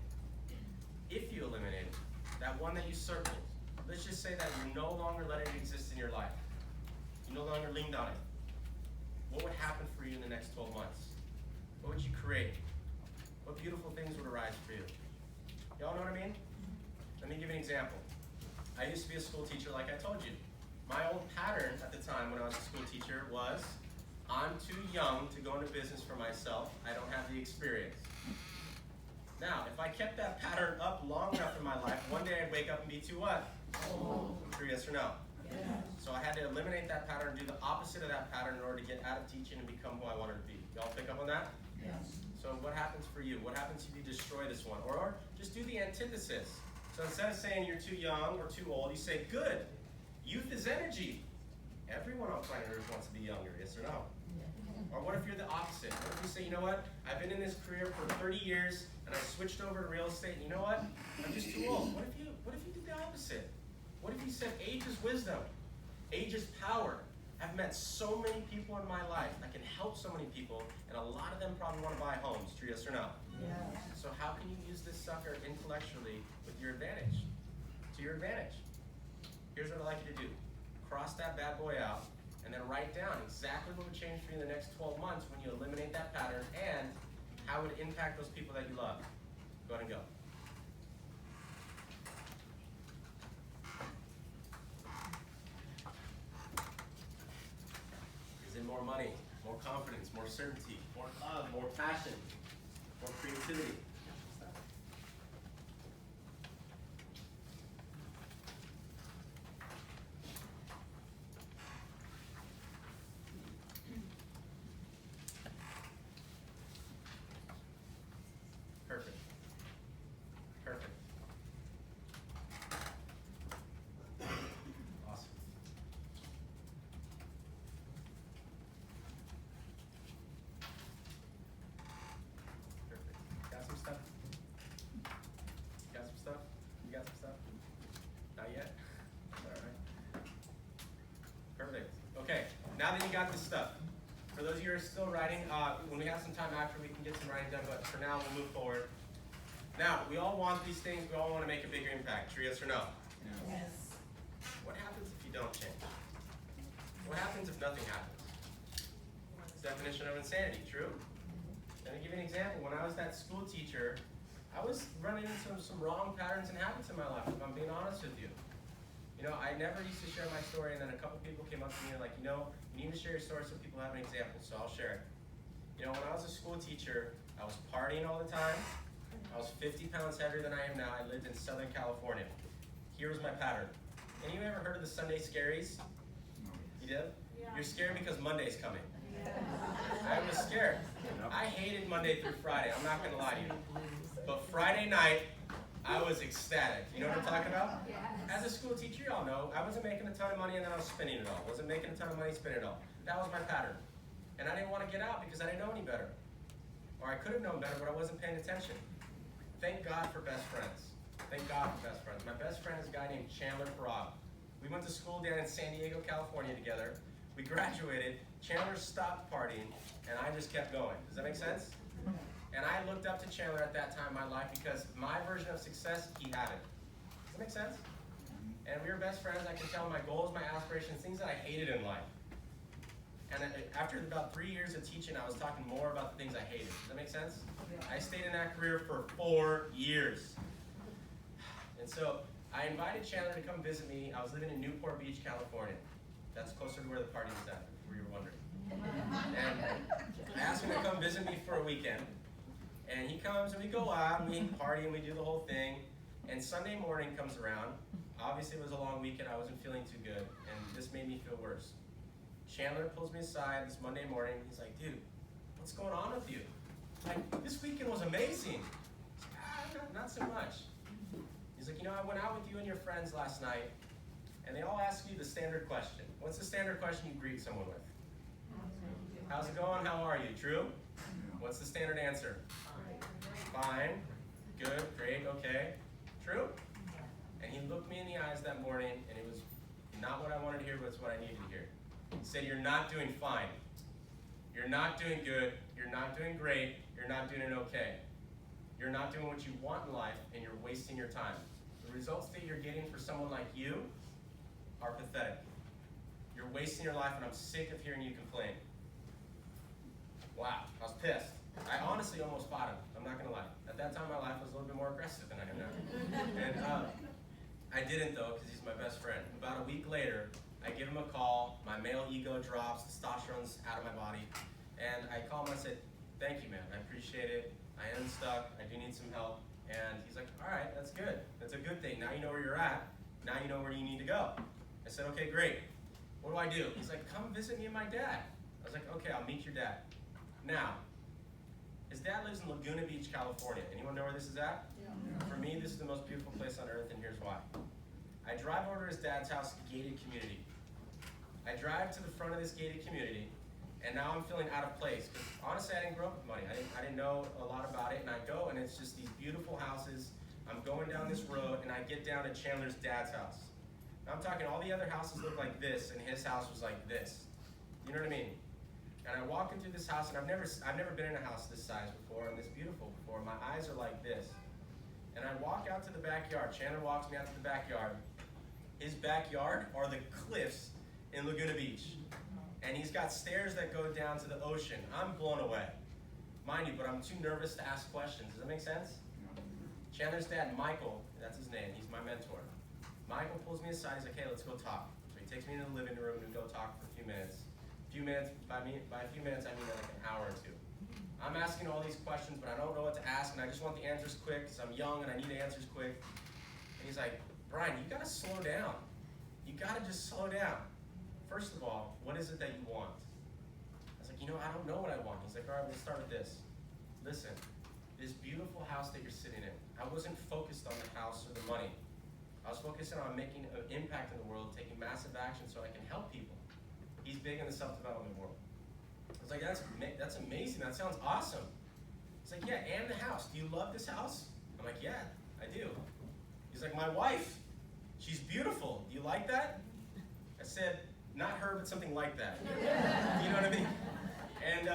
If you eliminate it, that one that you circled, let's just say that you no longer let it exist in your life. You no longer leaned on it. What would happen for you in the next 12 months? What would you create? What beautiful things would arise for you? Y'all know what I mean? Let me give you an example. I used to be a school teacher like I told you. My old pattern at the time when I was a school teacher was, I'm too young to go into business for myself. I don't have the experience. Now, if I kept that pattern up long enough in my life, one day I'd wake up and be too what? Old. True yes or no? Yes. So I had to eliminate that pattern, do the opposite of that pattern in order to get out of teaching and become who I wanted to be. Y'all pick up on that? Yes. So what happens for you? What happens if you destroy this one? Or just do the antithesis. So instead of saying you're too young or too old, you say, good. Youth is energy. Everyone on planet Earth wants to be younger, yes or no? Or what if you're the opposite? What if you say, you know what? I've been in this career for 30 years and I switched over to real estate, and you know what? I'm just too old. What if you did the opposite? What if you said age is wisdom? Age is power. I've met so many people in my life that can help so many people, and a lot of them probably want to buy homes, true yes or no? Yes. So how can you use this sucker intellectually with your advantage? To your advantage. Here's what I'd like you to do. Cross that bad boy out, and then write down exactly what would change for you in the next 12 months when you eliminate that pattern, and how it would impact those people that you love. Go ahead and go. Is it more money, more confidence, more certainty, more love, more passion, more creativity? Perfect. Perfect. Awesome. Perfect. Got some stuff? Got some stuff? You got some stuff? Not yet? Alright. Perfect. Okay, now that you got this stuff, for those of you who are still writing, when we have some time after, we can get some writing done, but for now, we'll move forward. Now, we all want these things, we all want to make a bigger impact, true yes or no? Yes. What happens if you don't change? What happens if nothing happens? It's the definition of insanity, true? Let me give you an example. When I was that school teacher, I was running into some wrong patterns and habits in my life, if I'm being honest with you. You know, I never used to share my story, and then a couple people came up to me and like, you know, you need to share your story so people have an example, so I'll share it. You know, when I was a school teacher, I was partying all the time. I was 50 pounds heavier than I am now. I lived in Southern California. Here was my pattern. Any of you ever heard of the Sunday scaries? You did? Yeah. You're scared because Monday's coming. Yeah. I was scared. I hated Monday through Friday, I'm not gonna lie to you. But Friday night, I was ecstatic. You know what I'm talking about? Yes. As a school teacher, y'all know, I wasn't making a ton of money and then I was spending it all. Wasn't making a ton of money, spending it all. That was my pattern. And I didn't want to get out because I didn't know any better. Or I could have known better, but I wasn't paying attention. Thank God for best friends. Thank God for best friends. My best friend is a guy named Chandler Parag. We went to school down in San Diego, California together. We graduated, Chandler stopped partying, and I just kept going. Does that make sense? And I looked up to Chandler at that time in my life because my version of success, he had it. Does that make sense? And we were best friends. I could tell my goals, my aspirations, things that I hated in life. And after about 3 years of teaching, I was talking more about the things I hated. Does that make sense? I stayed in that career for 4 years. And so I invited Chandler to come visit me. I was living in Newport Beach, California. That's closer to where the party was at, if you were wondering. And I asked him to come visit me for a weekend. And he comes and we go out and we party and we do the whole thing. And Sunday morning comes around. Obviously it was a long weekend. I wasn't feeling too good. And this made me feel worse. Chandler pulls me aside this Monday morning. He's like, dude, what's going on with you? Like, this weekend was amazing. I was like, not so much. He's like, you know, I went out with you and your friends last night, and they all ask you the standard question. What's the standard question you greet someone with? How's it going? How are you? True? What's the standard answer? Fine. Good. Great. Okay. True? And he looked me in the eyes that morning, and it was not what I wanted to hear, but it's what I needed to hear. He said, you're not doing fine. You're not doing good. You're not doing great. You're not doing okay. You're not doing what you want in life, and you're wasting your time. The results that you're getting for someone like you are pathetic. You're wasting your life, and I'm sick of hearing you complain. Wow, I was pissed. I honestly almost fought him. I'm not going to lie. At that time, my life was a little bit more aggressive than I am now. And I didn't, though, because he's my best friend. About a week later, I give him a call. My male ego drops. Testosterone's out of my body. And I call him. I said, thank you, man. I appreciate it. I am stuck. I do need some help. And he's like, all right, that's good. That's a good thing. Now you know where you're at. Now you know where you need to go. I said, okay, great. What do I do? He's like, come visit me and my dad. I was like, okay, I'll meet your dad. Now, his dad lives in Laguna Beach, California. Anyone know where this is at? Yeah. For me, this is the most beautiful place on earth, and here's why. I drive over to his dad's house, gated community. I drive to the front of this gated community, and now I'm feeling out of place. Because honestly, I didn't grow up with money. I didn't know a lot about it, and I go, and it's just these beautiful houses. I'm going down this road, and I get down to Chandler's dad's house. Now I'm talking all the other houses look like this, and his house was like this. You know what I mean? And I walk into this house, and I've never been in a house this size before and this beautiful before. My eyes are like this. And I walk out to the backyard. Chandler walks me out to the backyard. His backyard are the cliffs in Laguna Beach. And he's got stairs that go down to the ocean. I'm blown away. Mind you, but I'm too nervous to ask questions. Does that make sense? Chandler's dad, Michael, that's his name. He's my mentor. Michael pulls me aside. He's like, hey, let's go talk. So he takes me into the living room and go talk for a few minutes. By a few minutes, I mean like an hour or two. I'm asking all these questions, but I don't know what to ask, and I just want the answers quick because I'm young and I need the answers quick. And he's like, Brian, you gotta slow down. You gotta just slow down. First of all, what is it that you want? I was like, you know, I don't know what I want. He's like, all right, we'll start with this. Listen, this beautiful house that you're sitting in, I wasn't focused on the house or the money. I was focusing on making an impact in the world, taking massive action so I can help people. He's big in the self-development world. I was like, that's amazing. That sounds awesome. He's like, yeah, and the house. Do you love this house? I'm like, yeah, I do. He's like, my wife, she's beautiful. Do you like that? I said, not her, but something like that. You know what I mean? And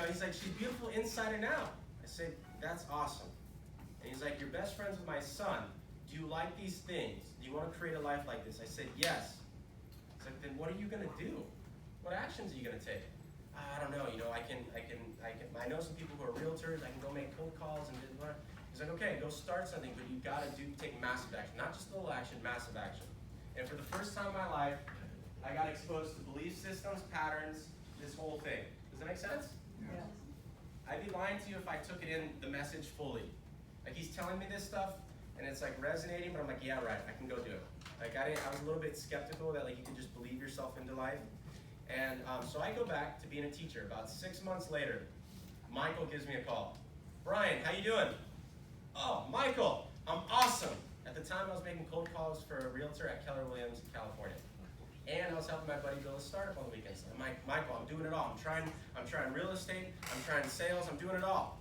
he's like, she's beautiful inside and out. I said, that's awesome. And he's like, you're best friends with my son. Do you like these things? Do you want to create a life like this? I said, yes. He's like, then what are you gonna do? What actions are you gonna take? I don't know. You know, I know some people who are realtors. I can go make cold calls and do what. He's like, okay, go start something, but you gotta take massive action, not just a little action, massive action. And for the first time in my life, I got exposed to belief systems, patterns, this whole thing. Does that make sense? Yes. I'd be lying to you if I took it in the message fully. Like he's telling me this stuff, and it's like resonating, but I'm like, yeah, right, I can go do it. Like I was a little bit skeptical that like you could just believe yourself into life. And so I go back to being a teacher. About 6 months later, Michael gives me a call. Brian, how you doing? Oh, Michael, I'm awesome. At the time I was making cold calls for a realtor at Keller Williams in California. And I was helping my buddy build a startup on the weekends. I'm like, Michael, I'm doing it all. I'm trying real estate, I'm trying sales, I'm doing it all.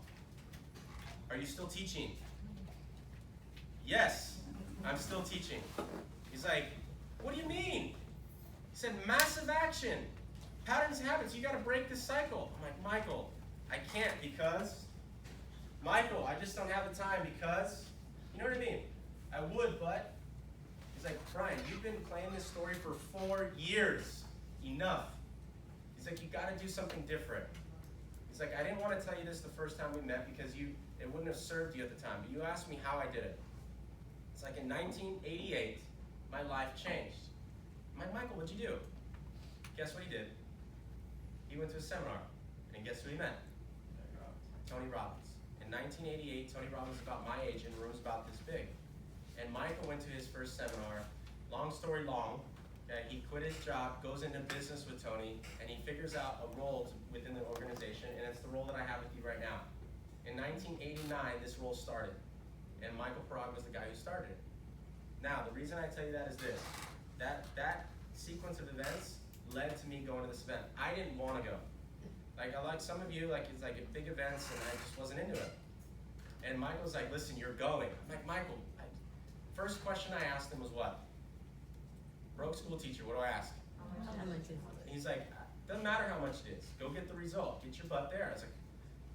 Are you still teaching? Yes, I'm still teaching. He's like, what do you mean? He said, massive action. Patterns and habits, you gotta break this cycle. I'm like, Michael, I can't because, Michael, I just don't have the time because, you know what I mean? I would, but, he's like, Brian, you've been playing this story for 4 years. Enough. He's like, you gotta do something different. He's like, I didn't want to tell you this the first time we met because it wouldn't have served you at the time, but you asked me how I did it. It's like in 1988, my life changed. I'm like, Michael, what'd you do? Guess what he did? He went to a seminar, and guess who he met? Tony Robbins. In 1988, Tony Robbins was about my age in rooms about this big. And Michael went to his first seminar. Long story long, he quit his job, goes into business with Tony, and he figures out a role within the organization, and it's the role that I have with you right now. In 1989, this role started, and Michael Parag was the guy who started it. Now, the reason I tell you that is this. That sequence of events led to me going to this event. I didn't want to go. Like, I like some of you, like, it's like at big events, and I just wasn't into it. And Michael's like, listen, you're going. I'm like, Michael, first question I asked him was what? Broke school teacher, what do I ask? He's like, doesn't matter how much it is. Go get the result. Get your butt there. I was like,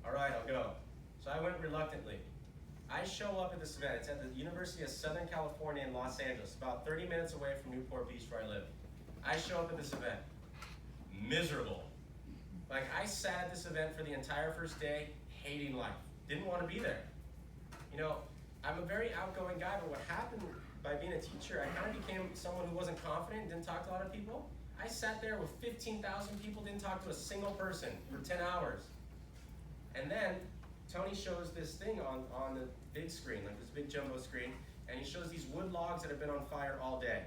all right, I'll go. So I went reluctantly. I show up at this event. It's at the University of Southern California in Los Angeles, about 30 minutes away from Newport Beach where I live. I show up at this event. Miserable. Like, I sat at this event for the entire first day, hating life. Didn't want to be there. You know, I'm a very outgoing guy, but what happened by being a teacher, I kind of became someone who wasn't confident, didn't talk to a lot of people. I sat there with 15,000 people, didn't talk to a single person for 10 hours. And then Tony shows this thing on the big screen, like this big jumbo screen, and he shows these wood logs that have been on fire all day.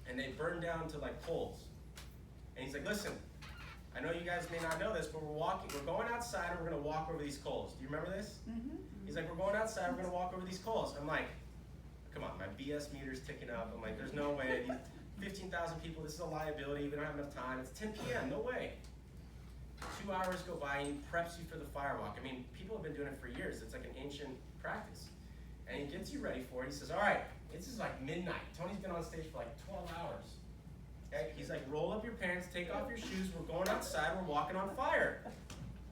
And they burn down to like coals. And he's like, listen, I know you guys may not know this, but we're going outside and we're gonna walk over these coals. Do you remember this? Mm-hmm. He's like, we're going outside, we're gonna walk over these coals. I'm like, come on, my BS meter's ticking up. I'm like, there's no way. 15,000 people, this is a liability. We don't have enough time. It's 10 p.m., no way. 2 hours go by and he preps you for the firewalk. I mean, people have been doing it for years. It's like an ancient practice. And he gets you ready for it. He says, all right, this is like midnight. Tony's been on stage for like 12 hours. Okay? He's like, roll up your pants, take off your shoes. We're going outside. We're walking on fire.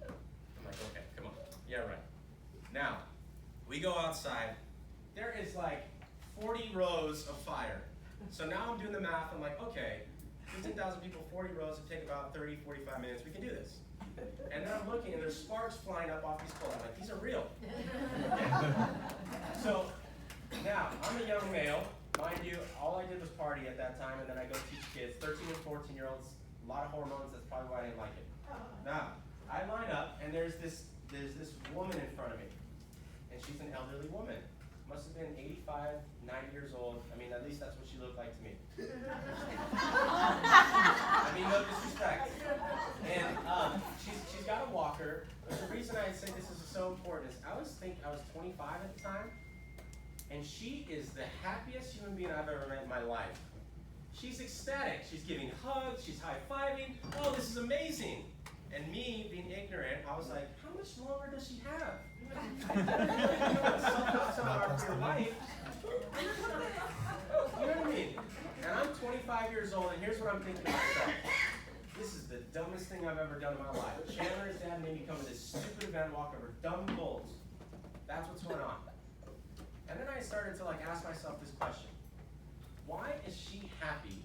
I'm like, okay, come on. Yeah, right. Now, we go outside. There is like 40 rows of fire. So now I'm doing the math. I'm like, okay, 15,000 people, 40 rows, it'll take about 30, 45 minutes. We can do this. And then I'm looking, and there's sparks flying up off these coals. I'm like, these are real. So now, I'm a young male. Mind you, all I did was party at that time, and then I go teach kids, 13 and 14-year-olds, a lot of hormones. That's probably why I didn't like it. Now, I line up, and there's this woman in front of me, and she's an elderly woman. Must have been 85, 90 years old. I mean, at least that's what she looked like to me. I mean, no disrespect. And she's got a walker. But the reason I say this is so important is I was 25 at the time, and she is the happiest human being I've ever met in my life. She's ecstatic. She's giving hugs. She's high-fiving. Oh, this is amazing. And me, being ignorant, I was like, how much longer does she have? You know for your life. You know what I mean? And I'm 25 years old, and here's what I'm thinking to myself. This is the dumbest thing I've ever done in my life. Chandler and his dad made me come to this stupid event, walk over dumb goals. That's what's going on. And then I started to ask myself this question. Why is she happy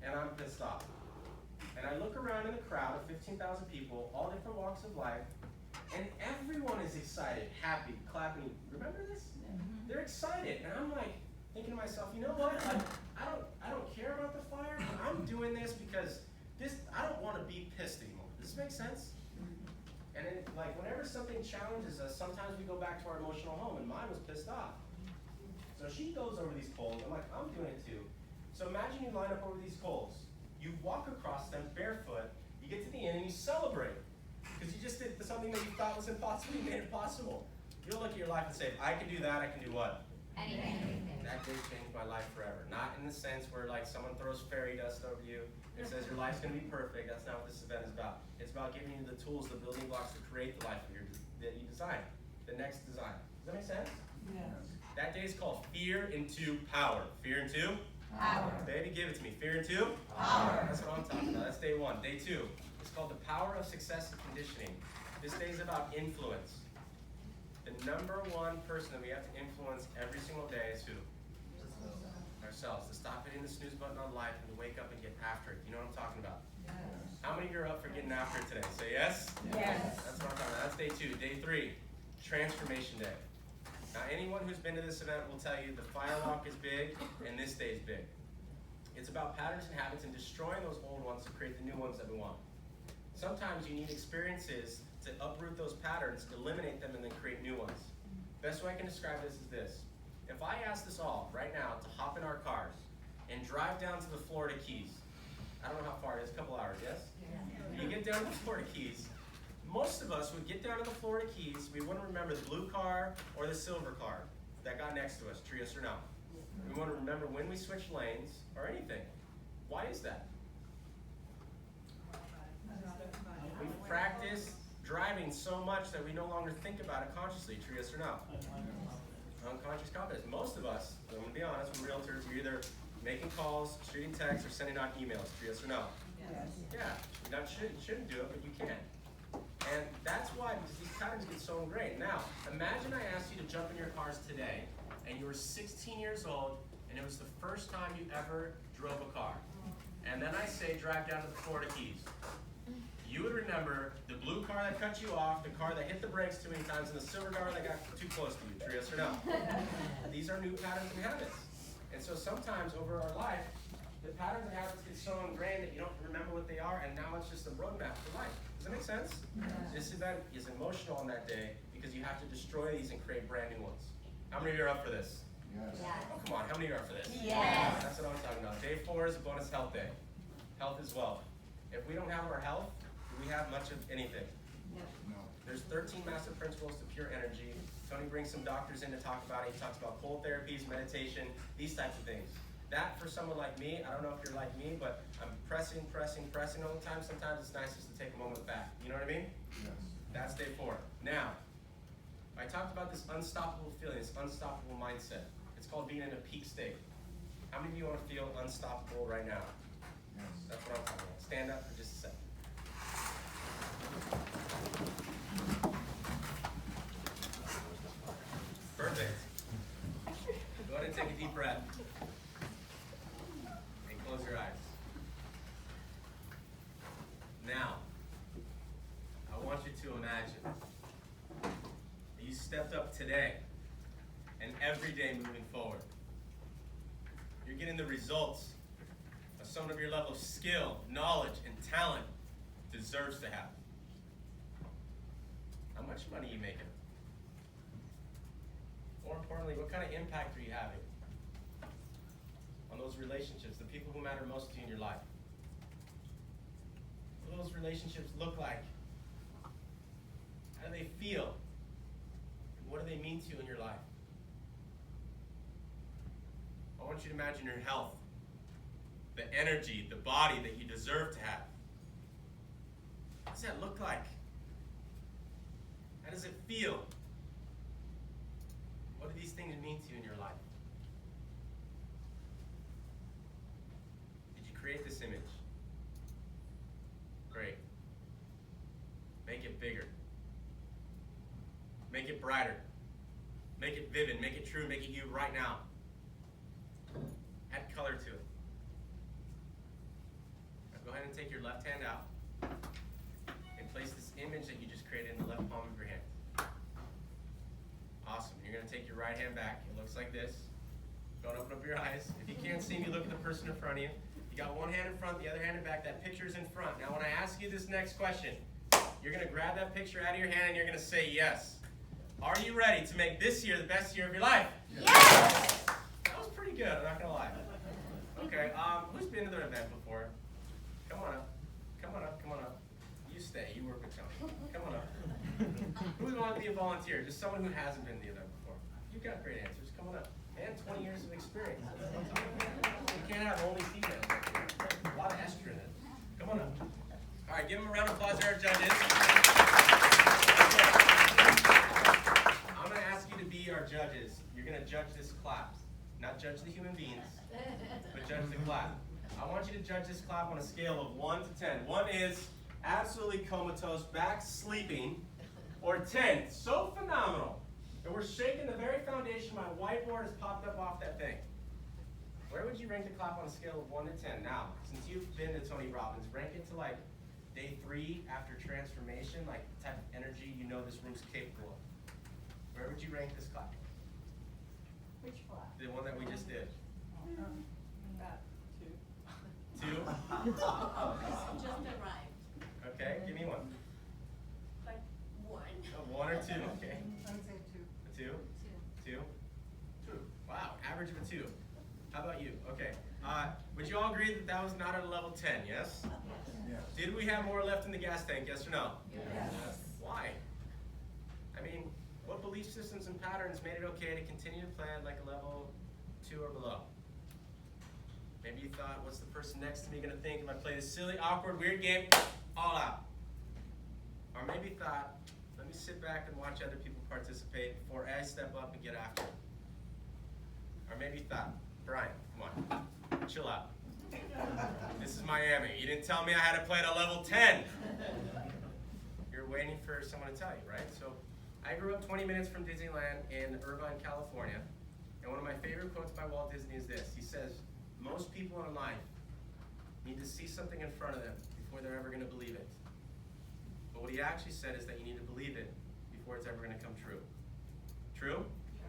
and I'm pissed off? And I look around in the crowd of 15,000 people, all different walks of life, and everyone is excited, happy, clapping. Remember this? Mm-hmm. They're excited, and I'm like thinking to myself, you know what? I don't care about the fire. But I'm doing this because I don't want to be pissed anymore. Does this make sense? And then, whenever something challenges us, sometimes we go back to our emotional home, and mine was pissed off. So she goes over these coals. I'm like, I'm doing it too. So imagine you line up over these coals. You walk across them barefoot, you get to the end and you celebrate. Because you just did something that you thought was impossible, you made it possible. You'll look at your life and say, if I can do that, I can do what? Anything. That day changed my life forever. Not in the sense where someone throws fairy dust over you and says your life's gonna be perfect. That's not what this event is about. It's about giving you the tools, the building blocks to create the life that you design. The next design. Does that make sense? Yes. That day is called Fear into Power. Fear into? Power. Baby, give it to me. Fear into? Power. That's what I'm talking about. That's day one. Day two, it's called the power of success and conditioning. This day is about influence. The number one person that we have to influence every single day is who? Ourselves. To stop hitting the snooze button on life and to wake up and get after it. You know what I'm talking about? Yes. How many of you are up for getting after it today? Say yes? Yes. That's what I'm talking about. That's day 2. Day 3, Transformation Day. Now, anyone who's been to this event will tell you the firewalk is big and this day is big. It's about patterns and habits and destroying those old ones to create the new ones that we want. Sometimes you need experiences to uproot those patterns, eliminate them, and then create new ones. Best way I can describe this is this. If I asked us all right now to hop in our cars and drive down to the Florida Keys, I don't know how far it is, a couple hours, yes? You get down to the Florida Keys, most of us would get down to the Florida Keys, we wouldn't remember the blue car or the silver car that got next to us, true yes or no? We want to remember when we switched lanes or anything. Why is that? We've practiced driving so much that we no longer think about it consciously, true yes or no? Unconscious competence. Most of us, I'm going to be honest, we're realtors, you're either making calls, shooting texts, or sending out emails, true yes or no? Yeah, you shouldn't do it, but you can. And that's why, because these patterns get so ingrained. Now, imagine I asked you to jump in your cars today, and you were 16 years old, and it was the first time you ever drove a car. And then I say, drive down to the Florida Keys. You would remember the blue car that cut you off, the car that hit the brakes too many times, and the silver car that got too close to you, true yes or no? These are new patterns and habits. And so sometimes over our life, the patterns and habits get so ingrained that you don't remember what they are, and now it's just a roadmap for life. Does that make sense? This event is emotional on that day because you have to destroy these and create brand new ones. How many of you are up for this? Yes. Oh, come on, how many of you are up for this? Yes. That's what I'm talking about. Day 4 is a bonus health day. Health is wealth. If we don't have our health, do we have much of anything? No. There's 13 master principles to pure energy. Tony brings some doctors in to talk about it. He talks about cold therapies, meditation, these types of things. That, for someone like me, I don't know if you're like me, but I'm pressing all the time. Sometimes it's nice just to take a moment back. You know what I mean? Yes. That's day 4. Now, I talked about this unstoppable feeling, this unstoppable mindset. It's called being in a peak state. How many of you want to feel unstoppable right now? Yes. That's what I'm talking about. Stand up for just a second. Perfect. Go ahead and take a deep breath. And close your eyes. Now, I want you to imagine that you stepped up today and every day moving forward. You're getting the results of someone of your level of skill, knowledge, and talent deserves to have. How much money are you making? More importantly, what kind of impact are you having on those relationships, the people who matter most to you in your life? What do those relationships look like? How do they feel? And what do they mean to you in your life? I want you to imagine your health, the energy, the body that you deserve to have. What does that look like? How does it feel? What do these things mean to you in your life? Did you create this image? Great. Make it bigger. Make it brighter. Make it vivid. Make it true. Make it you right now. Add color to it. Now go ahead and take your left hand out and place this image that you just created in the left palm of your hand. Awesome. You're going to take your right hand back. It looks like this. Don't open up your eyes. If you can't see me, look at the person in front of you. You got one hand in front, the other hand in back. That picture's in front. Now, when I ask you this next question, you're going to grab that picture out of your hand and you're going to say yes. Are you ready to make this year the best year of your life? Yes. That was pretty good, I'm not going to lie. Okay, who's been to the event before? Come on up. Come on up, come on up. You stay, you work with Tony. Come on up. Who would want to be a volunteer? Just someone who hasn't been to the event before. You've got great answers, come on up. And 20 years of experience. You can't have only females up here. A lot of estrogen in it. Come on up. All right, give them a round of applause to our judges. Okay. I'm going to ask you to be our judges. You're going to judge this clap. Not judge the human beings, but judge the clap. I want you to judge this clap on a scale of 1 to 10. 1 is absolutely comatose, back sleeping, or 10, so phenomenal that we're shaking the very foundation. My whiteboard has popped up off that thing. Where would you rank the clap on a scale of 1 to 10? Now, since you've been to Tony Robbins, rank it to like day 3 after transformation, like the type of energy you know this room's capable of, where would you rank this class? Which class? The one that we just did. About 2. 2? Just arrived. Okay, give me 1. Like 1. 1 or 2, okay. I would say 2. A 2? 2? 2. Wow, average of a 2. How about you? Okay. Would you all agree that that was not at a level 10, yes? Yes. Did we have more left in the gas tank, yes or no? Yes. Why? I mean, what belief systems and patterns made it okay to continue to play at like a level 2 or below? Maybe you thought, what's the person next to me gonna think if I play this silly, awkward, weird game all out? Or maybe you thought, let me sit back and watch other people participate before I step up and get after it. Or maybe you thought, Brian, come on, chill out. This is Miami. You didn't tell me I had to play at a level 10. You're waiting for someone to tell you, right? So I grew up 20 minutes from Disneyland in Irvine, California. And one of my favorite quotes by Walt Disney is this. He says, most people in life need to see something in front of them before they're ever going to believe it. But what he actually said is that you need to believe it before it's ever going to come true. True?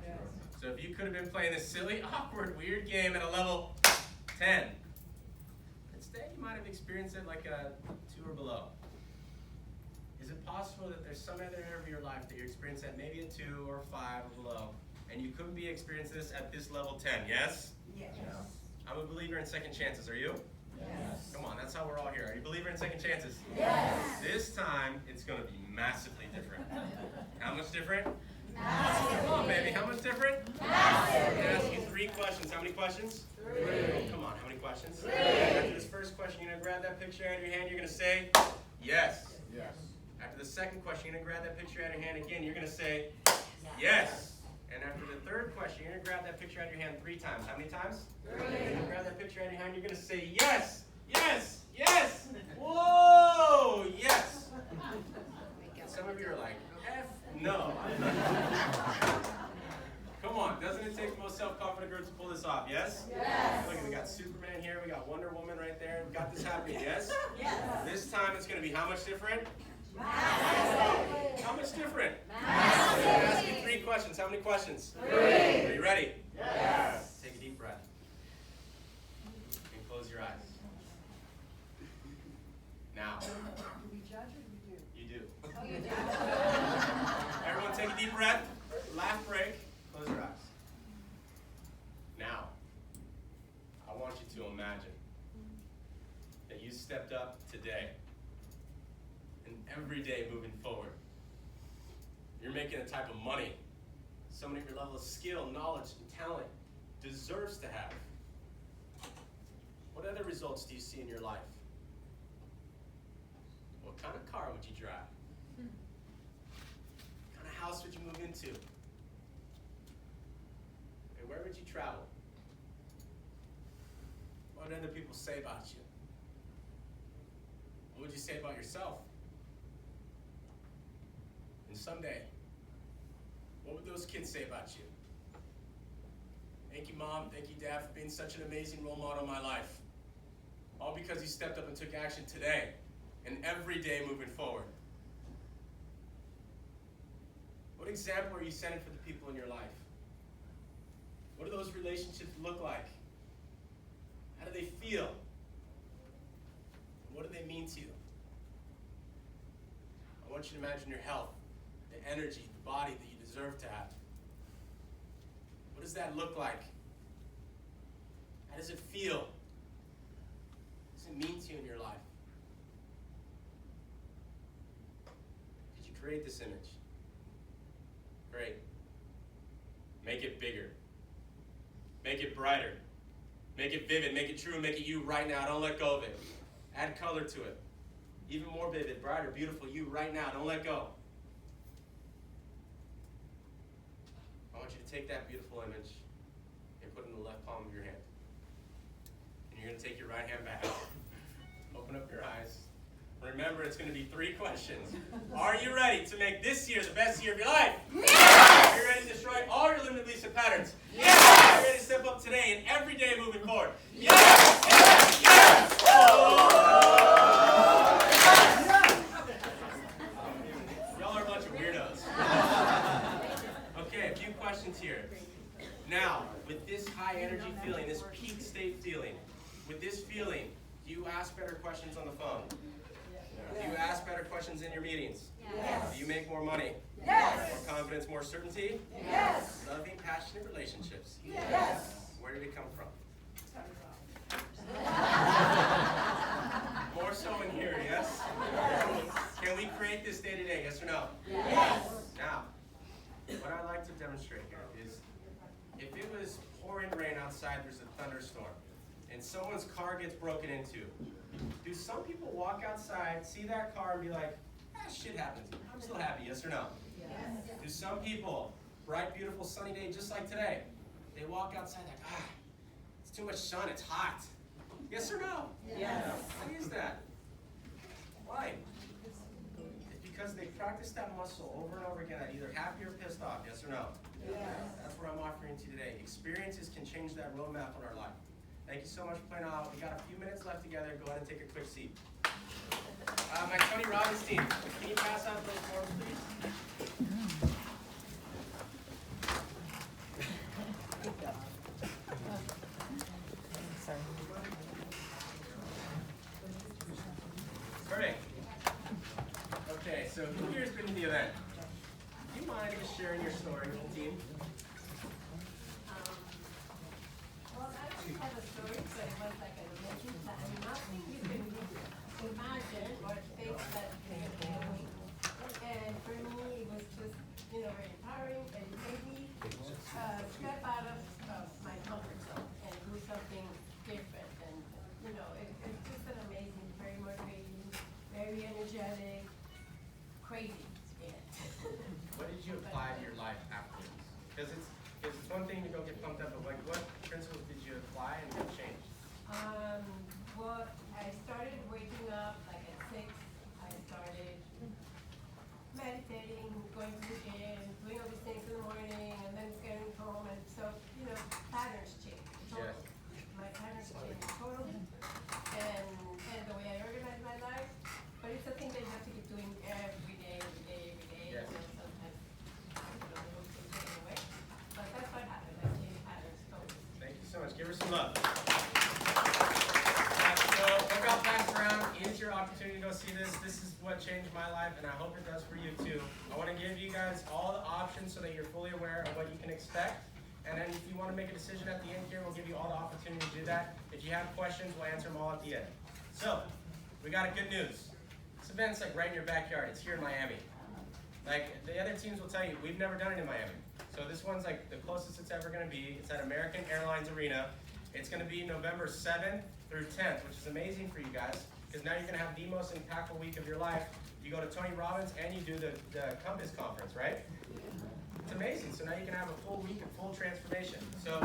Yes. So if you could have been playing this silly, awkward, weird game at a level 10, instead you might have experienced it like a 2 or below. Is it possible that there's some other area of your life that you're experiencing at maybe a 2 or 5 or below, and you couldn't be experiencing this at this level 10, yes? Yes. I'm a believer in second chances, are you? Yes. Come on, that's how we're all here. Are you a believer in second chances? Yes. This time, it's going to be massively different. How much different? Massive. Come on, baby, how much different? Massive. I'm going to ask you 3 questions. How many questions? 3. Come on, how many questions? 3. After this first question, you're going to grab that picture out of your hand. You're going to say, yes. Yes. After the second question, you're going to grab that picture out of your hand again. You're going to say, yes. And after the third question, you're going to grab that picture out of your hand 3 times. How many times? 3. You're going to grab that picture out of your hand. You're going to say, yes, yes, yes. Whoa, yes. Some of you are like, F no. Come on, doesn't it take the most self-confident group to pull this off, yes? Yes. Look, we got Superman here, we got Wonder Woman right there, we got this happening, yes? Yes. This time it's going to be how much different? Massive. How much different? Massive. I'm going to ask you 3 questions. How many questions? 3. Are you ready? Yes. Take a deep breath. And close your eyes. Now, Do we judge or you do. do? You do. Everyone take a deep breath. Laugh break. Close your eyes. Now, I want you to imagine that you stepped up today and every day moving forward. You're making a type of money someone at your level of skill, knowledge, and talent deserves to have. What other results do you see in your life? What kind of car would you drive? What kind of house would you move into? And where would you travel? What would other people say about you? What would you say about yourself? And someday, what would those kids say about you? Thank you, Mom. Thank you, Dad, for being such an amazing role model in my life. All because you stepped up and took action today and every day moving forward. What example are you setting for the people in your life? What do those relationships look like? How do they feel? What do they mean to you? I want you to imagine your health, the energy, the body that you deserve to have. What does that look like? How does it feel? What does it mean to you in your life? Did you create this image? Great. Make it bigger. Make it brighter. Make it vivid. Make it true. Make it you right now. Don't let go of it. Add color to it. Even more vivid, brighter, beautiful you right now. Don't let go. I want you to take that beautiful image and put it in the left palm of your hand. And you're going to take your right hand back. Open up your eyes. Remember, it's going to be 3 questions. Are you ready to make this year the best year of your life? Yes! Are you ready to destroy all your limited beliefs and patterns? Yes! Are you ready to step up today and every day moving forward? Yes! Yes! Yes! Oh! energy feeling, this peak state feeling. With this feeling, do you ask better questions on the phone? Do you ask better questions in your meetings? Yes. Do you make more money? Yes. More confidence, more certainty? Yes. Loving, passionate relationships? Yes. Where did it come from? More so in here, yes? Can we create this day to day, yes or no? Yes. Now, what I like to demonstrate here is if it was pouring rain outside, there's a thunderstorm, and someone's car gets broken into, do some people walk outside, see that car, and be like, ah, shit happens. I'm still happy, yes or no? Yes. Do some people, bright, beautiful, sunny day just like today, they walk outside like, ah, it's too much sun, it's hot. Yes or no? Yes. Why is that? Why? It's because they practice that muscle over and over again at either happy or pissed off, yes or no? Yes. That's what I'm offering to you today. Experiences can change that roadmap on our life. Thank you so much for playing out. We got a few minutes left together. Go ahead and take a quick seat. My Tony Robbins team, can you pass out those forms, please? Sorry. Perfect. Okay, so who here has been to the event? Do you mind just sharing your story with the team? Well, I don't have a story, but it was like an amazing time. Nothing you can imagine or think that you can do. And for me, it was just, very empowering, and it made me step out of my comfort zone and do something different. And, it's just an amazing, very motivating, very energetic, crazy experience. What did you apply to your life afterwards? Because it's one thing to go get pumped up, but like what principles did you apply and what changed? Well, I started waking up like at 6. I started meditating, going to the gym, doing all these things in the morning, and then getting home. And so, patterns change. Yes. My patterns change totally. And the way I organize my life. But it's a thing that you have to keep doing every day. Yes. Sometimes, those things get away. But that's what happened. I changed patterns totally. Thank you so much. Give her some love. So look out, pass around. It's your opportunity to go see this. This is what changed my life, and I hope it does for you too. I want to give you guys all the options so that you're fully aware of what you can expect. And then if you want to make a decision at the end here, we'll give you all the opportunity to do that. If you have questions, we'll answer them all at the end. So, we got a good news. This event's like right in your backyard. It's here in Miami. Like, the other teams will tell you, we've never done it in Miami. So this one's like the closest it's ever going to be. It's at American Airlines Arena. It's going to be November 7th through 10th, which is amazing for you guys, because now you're going to have the most impactful week of your life. You go to Tony Robbins and you do the Compass Conference, right? It's amazing. So now you can have a full week of full transformation. So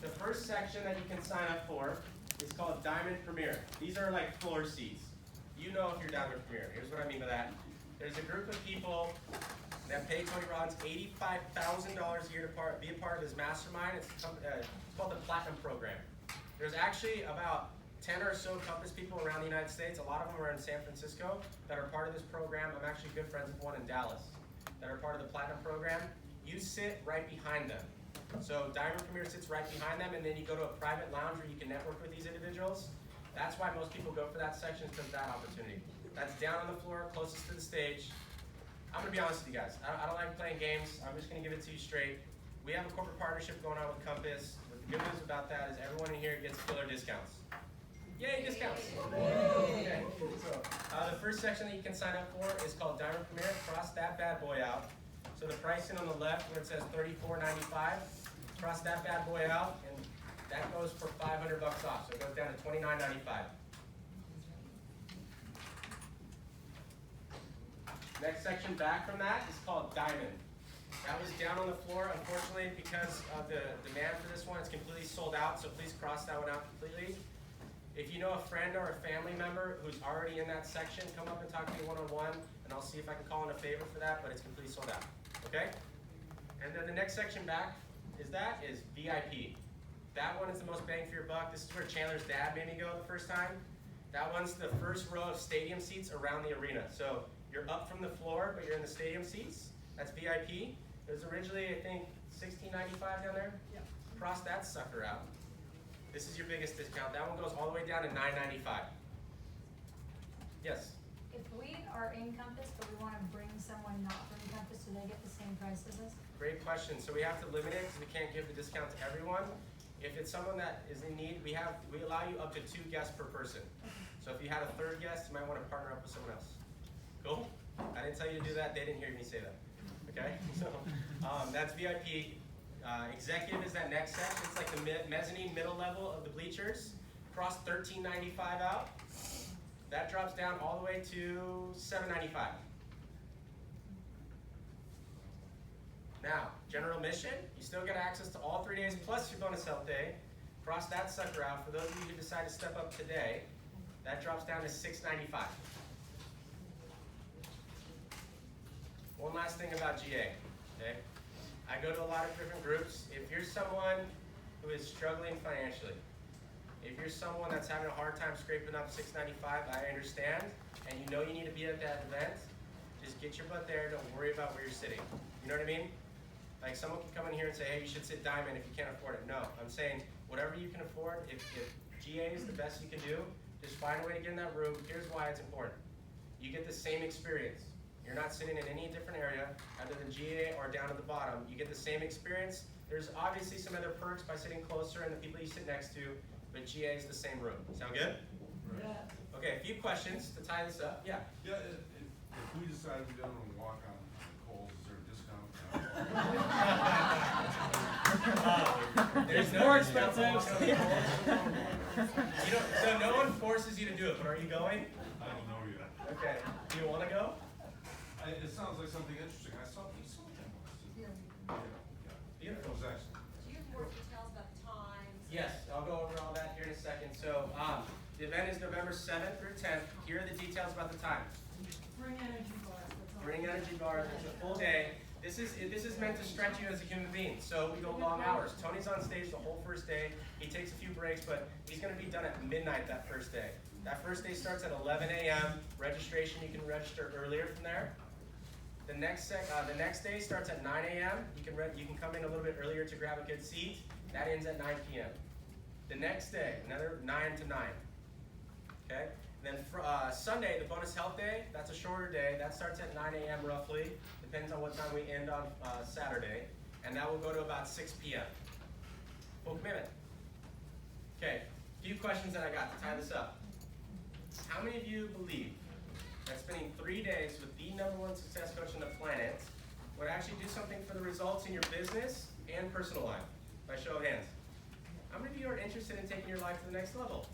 the first section that you can sign up for is called Diamond Premier. These are like floor seats. You know if you're Diamond Premier. Here's what I mean by that. There's a group of people that pay Tony Robbins $85,000 a year to be a part of his mastermind. It's called the Platinum Program. There's actually about 10 or so Compass people around the United States. A lot of them are in San Francisco that are part of this program. I'm actually good friends with one in Dallas that are part of the Platinum Program. You sit right behind them. So Diamond Premier sits right behind them, and then you go to a private lounge where you can network with these individuals. That's why most people go for that section, because of that opportunity. That's down on the floor, closest to the stage. I'm gonna be honest with you guys. I don't like playing games. I'm just gonna give it to you straight. We have a corporate partnership going on with Compass. The good news about that is everyone in here gets killer discounts. Yay, discounts! Okay. So the first section that you can sign up for is called Diamond Premier. Cross that bad boy out. So the pricing on the left where it says $34.95, cross that bad boy out, and that goes for $500 off. So it goes down to $29.95. Next section back from that is called Diamond. That was down on the floor. Unfortunately, because of the demand for this one, it's completely sold out, so please cross that one out completely. If you know a friend or a family member who's already in that section, come up and talk to me one-on-one, and I'll see if I can call in a favor for that, but it's completely sold out. Okay? And then the next section back is VIP. That one is the most bang for your buck. This is where Chandler's dad made me go the first time. That one's the first row of stadium seats around the arena. So you're up from the floor, but you're in the stadium seats. That's VIP. It was originally, I think, $16.95 down there. Yep. Cross that sucker out. This is your biggest discount. That one goes all the way down to $9.95. Yes? If we are in Compass, but we wanna bring someone not from Compass, do they get the same price as us? Great question. So we have to limit it because we can't give the discount to everyone. If it's someone that is in need, we allow you up to 2 guests per person. So if you had a 3rd guest, you might want to partner up with someone else. Cool? I didn't tell you to do that. They didn't hear me say that. Okay? So that's VIP. Executive is that next section. It's like the mezzanine middle level of the bleachers. Cross $13.95 out. That drops down all the way to $7.95. Now, general admission, you still get access to all 3 days plus your bonus health day. Cross that sucker out. For those of you who decide to step up today, that drops down to $6.95. One last thing about GA, okay? I go to a lot of different groups. If you're someone who is struggling financially, if you're someone that's having a hard time scraping up $6.95, I understand, and you know you need to be at that event, just get your butt there. Don't worry about where you're sitting. You know what I mean? Like someone can come in here and say, hey, you should sit diamond if you can't afford it. No, I'm saying whatever you can afford, if GA is the best you can do, just find a way to get in that room. Here's why it's important. You get the same experience. You're not sitting in any different area other than GA or down at the bottom. You get the same experience. There's obviously some other perks by sitting closer and the people you sit next to, but GA is the same room. Sound good? Right. Okay, a few questions to tie this up. Yeah. Yeah, if we decide we don't want to walk on Coles, is there a discount? There's more no discount for expensive. walking on the Coles. So no one forces you to do it, but are you going? I don't know yet. Okay. Do you want to go? It sounds like something interesting. I saw them once. Yeah. Beautiful. It was excellent. Do you have more details about the times? Yes, I'll go over all that here in a second. So the event is November 7th through 10th. Here are the details about the time. Bring energy bars, that's all. Bring energy bars. It's a full day. This is meant to stretch you as a human being. So we go long hours. Tony's on stage the whole first day. He takes a few breaks, but he's going to be done at midnight that first day. That first day starts at 11 a.m. Registration, you can register earlier from there. The next day starts at 9 a.m. You can come in a little bit earlier to grab a good seat. That ends at 9 p.m. The next day, another 9 to 9. Okay? Then Sunday, the bonus health day, that's a shorter day. That starts at 9 a.m. roughly. Depends on what time we end on Saturday. And that will go to about 6 p.m. Full commitment. Okay, a few questions that I got to tie this up. How many of you believe that spending 3 days with the #1 success coach on the planet would actually do something for the results in your business and personal life? By show of hands. How many of you are interested in taking your life to the next level?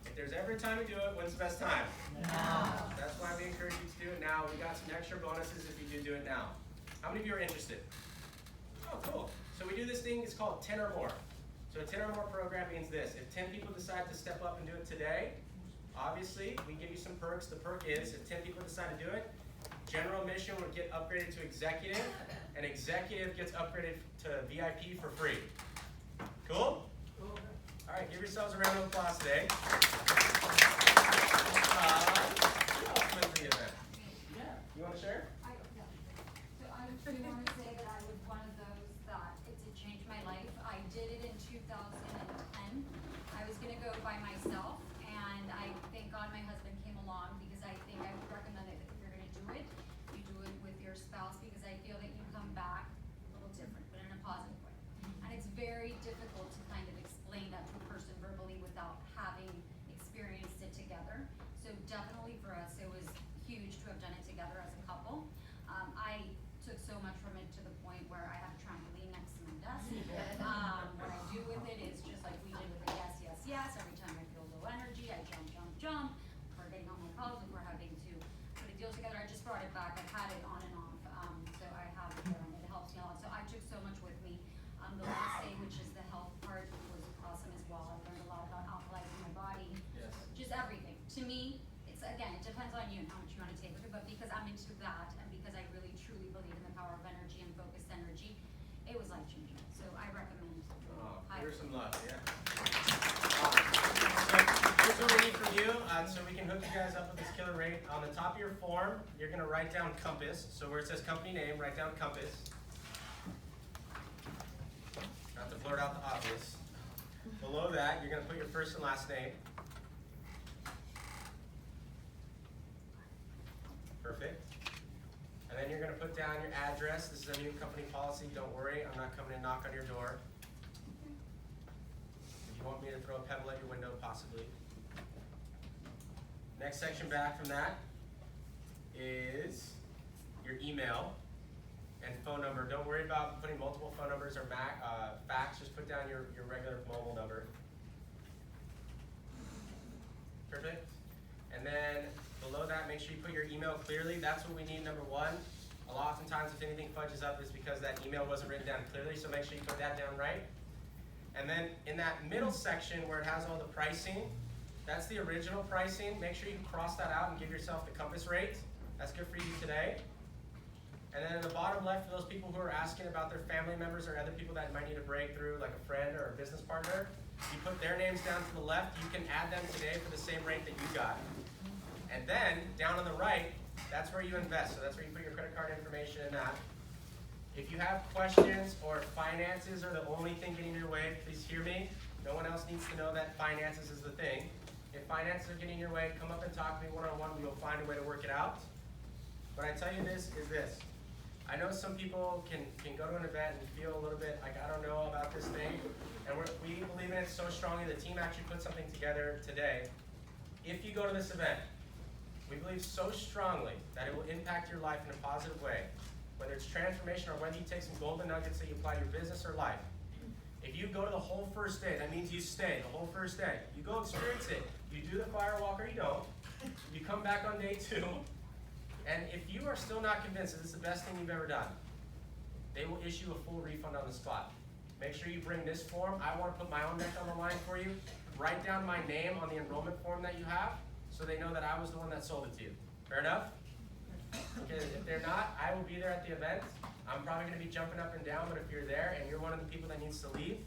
If there's ever a time to do it, when's the best time? Now. That's why we encourage you to do it now. We got some extra bonuses if you do it now. How many of you are interested? Oh, cool. So we do this thing, it's called 10 or more. So a 10 or more program means this. If 10 people decide to step up and do it today, obviously, we give you some perks. The perk is, if 10 people decide to do it, general admission would get upgraded to executive, and executive gets upgraded to VIP for free. Cool? All right, give yourselves a round of applause today. Who else went to the event? Yeah. You want to share? So I do want to say that I was one of those that it did change my life. I did it in 2010. I was gonna go by myself, and I thank God my husband came along because I think I would recommend it that if you're gonna do it, you do it with your spouse because I feel that you come back a little different, but in a positive way. And it's very difficult to kind of explain that to a person verbally without having experienced it together. So definitely for us, it was huge to have done it together as a couple. I took so much from it to the point where I have a trampoline next to my desk. What I do with it is just like we did with the yes, yes, yes. Every time I feel low energy, I jump, jump, jump. We're getting on my calls and we're having to put a deal together. I just brought it back. I've had it on and off. So I have it there and it helps me a lot. So I took so much with me. The last day, which is the health part, was awesome as well. I learned a lot about alkalizing my body. Yes. Just everything. To me, it's again, it depends on you and how much you want to take with it, but because I'm into that and because I really truly believe in the power of energy and focused energy, it was life changing. So I recommend. Oh, highly. here's some love, yeah. So here's what we need from you, so we can hook you guys up with this killer rate. On the top of your form, you're gonna write down Compass. So where it says company name, write down Compass. Not to blurt out the obvious. below that, you're gonna put your first and last name. Perfect. And then you're gonna put down your address. This is a new company policy, don't worry, I'm not coming to knock on your door. If you want me to throw a pebble at your window, possibly. Next section back from that is your email and phone number. Don't worry about putting multiple phone numbers or fax, just put down your regular mobile number. Perfect. And then below that, make sure you put your email clearly. That's what we need, number one. A lot oftentimes, if anything fudges up, it's because that email wasn't written down clearly, so make sure you put that down right. And then in that middle section where it has all the pricing, that's the original pricing. Make sure you cross that out and give yourself the compass rate. That's good for you today. And then in the bottom left, for those people who are asking about their family members or other people that might need a breakthrough, like a friend or a business partner, you put their names down to the left. You can add them today for the same rate that you got. And then down on the right, that's where you invest. So that's where you put your credit card information in that. If you have questions or finances are the only thing getting in your way, please hear me. No one else needs to know that finances is the thing. If finances are getting in your way, come up and talk to me one-on-one. We will find a way to work it out. But I tell you this is this. I know some people can go to an event and feel a little bit like, I don't know about this thing. And we believe in it so strongly. The team actually put something together today. If you go to this event, we believe so strongly that it will impact your life in a positive way. Whether it's transformation or whether you take some golden nuggets that you apply to your business or life. If you go to the whole first day, that means you stay the whole first day. You go experience it. You do the firewalk or you don't. You come back on day 2. And if you are still not convinced that this is the best thing you've ever done, they will issue a full refund on the spot. Make sure you bring this form. I want to put my own neck on the line for you. Write down my name on the enrollment form that you have so they know that I was the one that sold it to you. Fair enough? Because if they're not, I will be there at the event. I'm probably going to be jumping up and down, but if you're there and you're one of the people that needs to leave,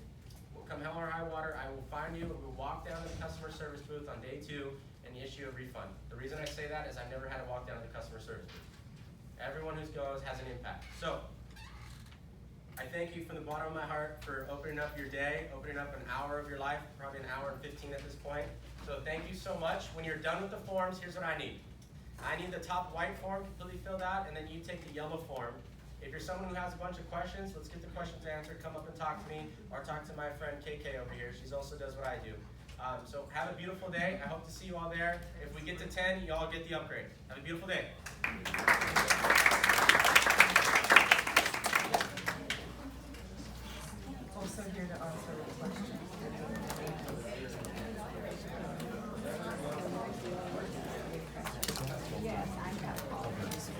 we'll come hell or high water, I will find you and we'll walk down to the customer service booth on day 2 and issue a refund. The reason I say that is I've never had to walk down to the customer service booth. Everyone who goes has an impact. So, I thank you from the bottom of my heart for opening up your day, opening up an hour of your life, probably an hour and 15 at this point. So thank you so much. When you're done with the forms, here's what I need. I need the top white form completely filled out, and then you take the yellow form. If you're someone who has a bunch of questions, let's get the questions answered. Come up and talk to me, or talk to my friend KK over here. She also does what I do. So have a beautiful day. I hope to see you all there. If we get to 10, you all get the upgrade. Have a beautiful day. Also here to answer questions. Yes, I have all those.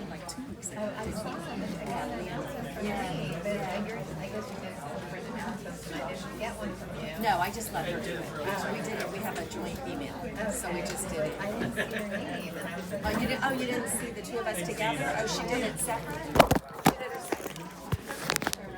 Like 2 weeks ago. I saw them, I got the answer from me, but I guess you guys told for the announcements, and I didn't get one from you. No, I just let her do it. We did it. We have a joint email, so we just did it. I didn't see your name, and I was like. Oh, you didn't see the two of us together? Oh, she did it separate?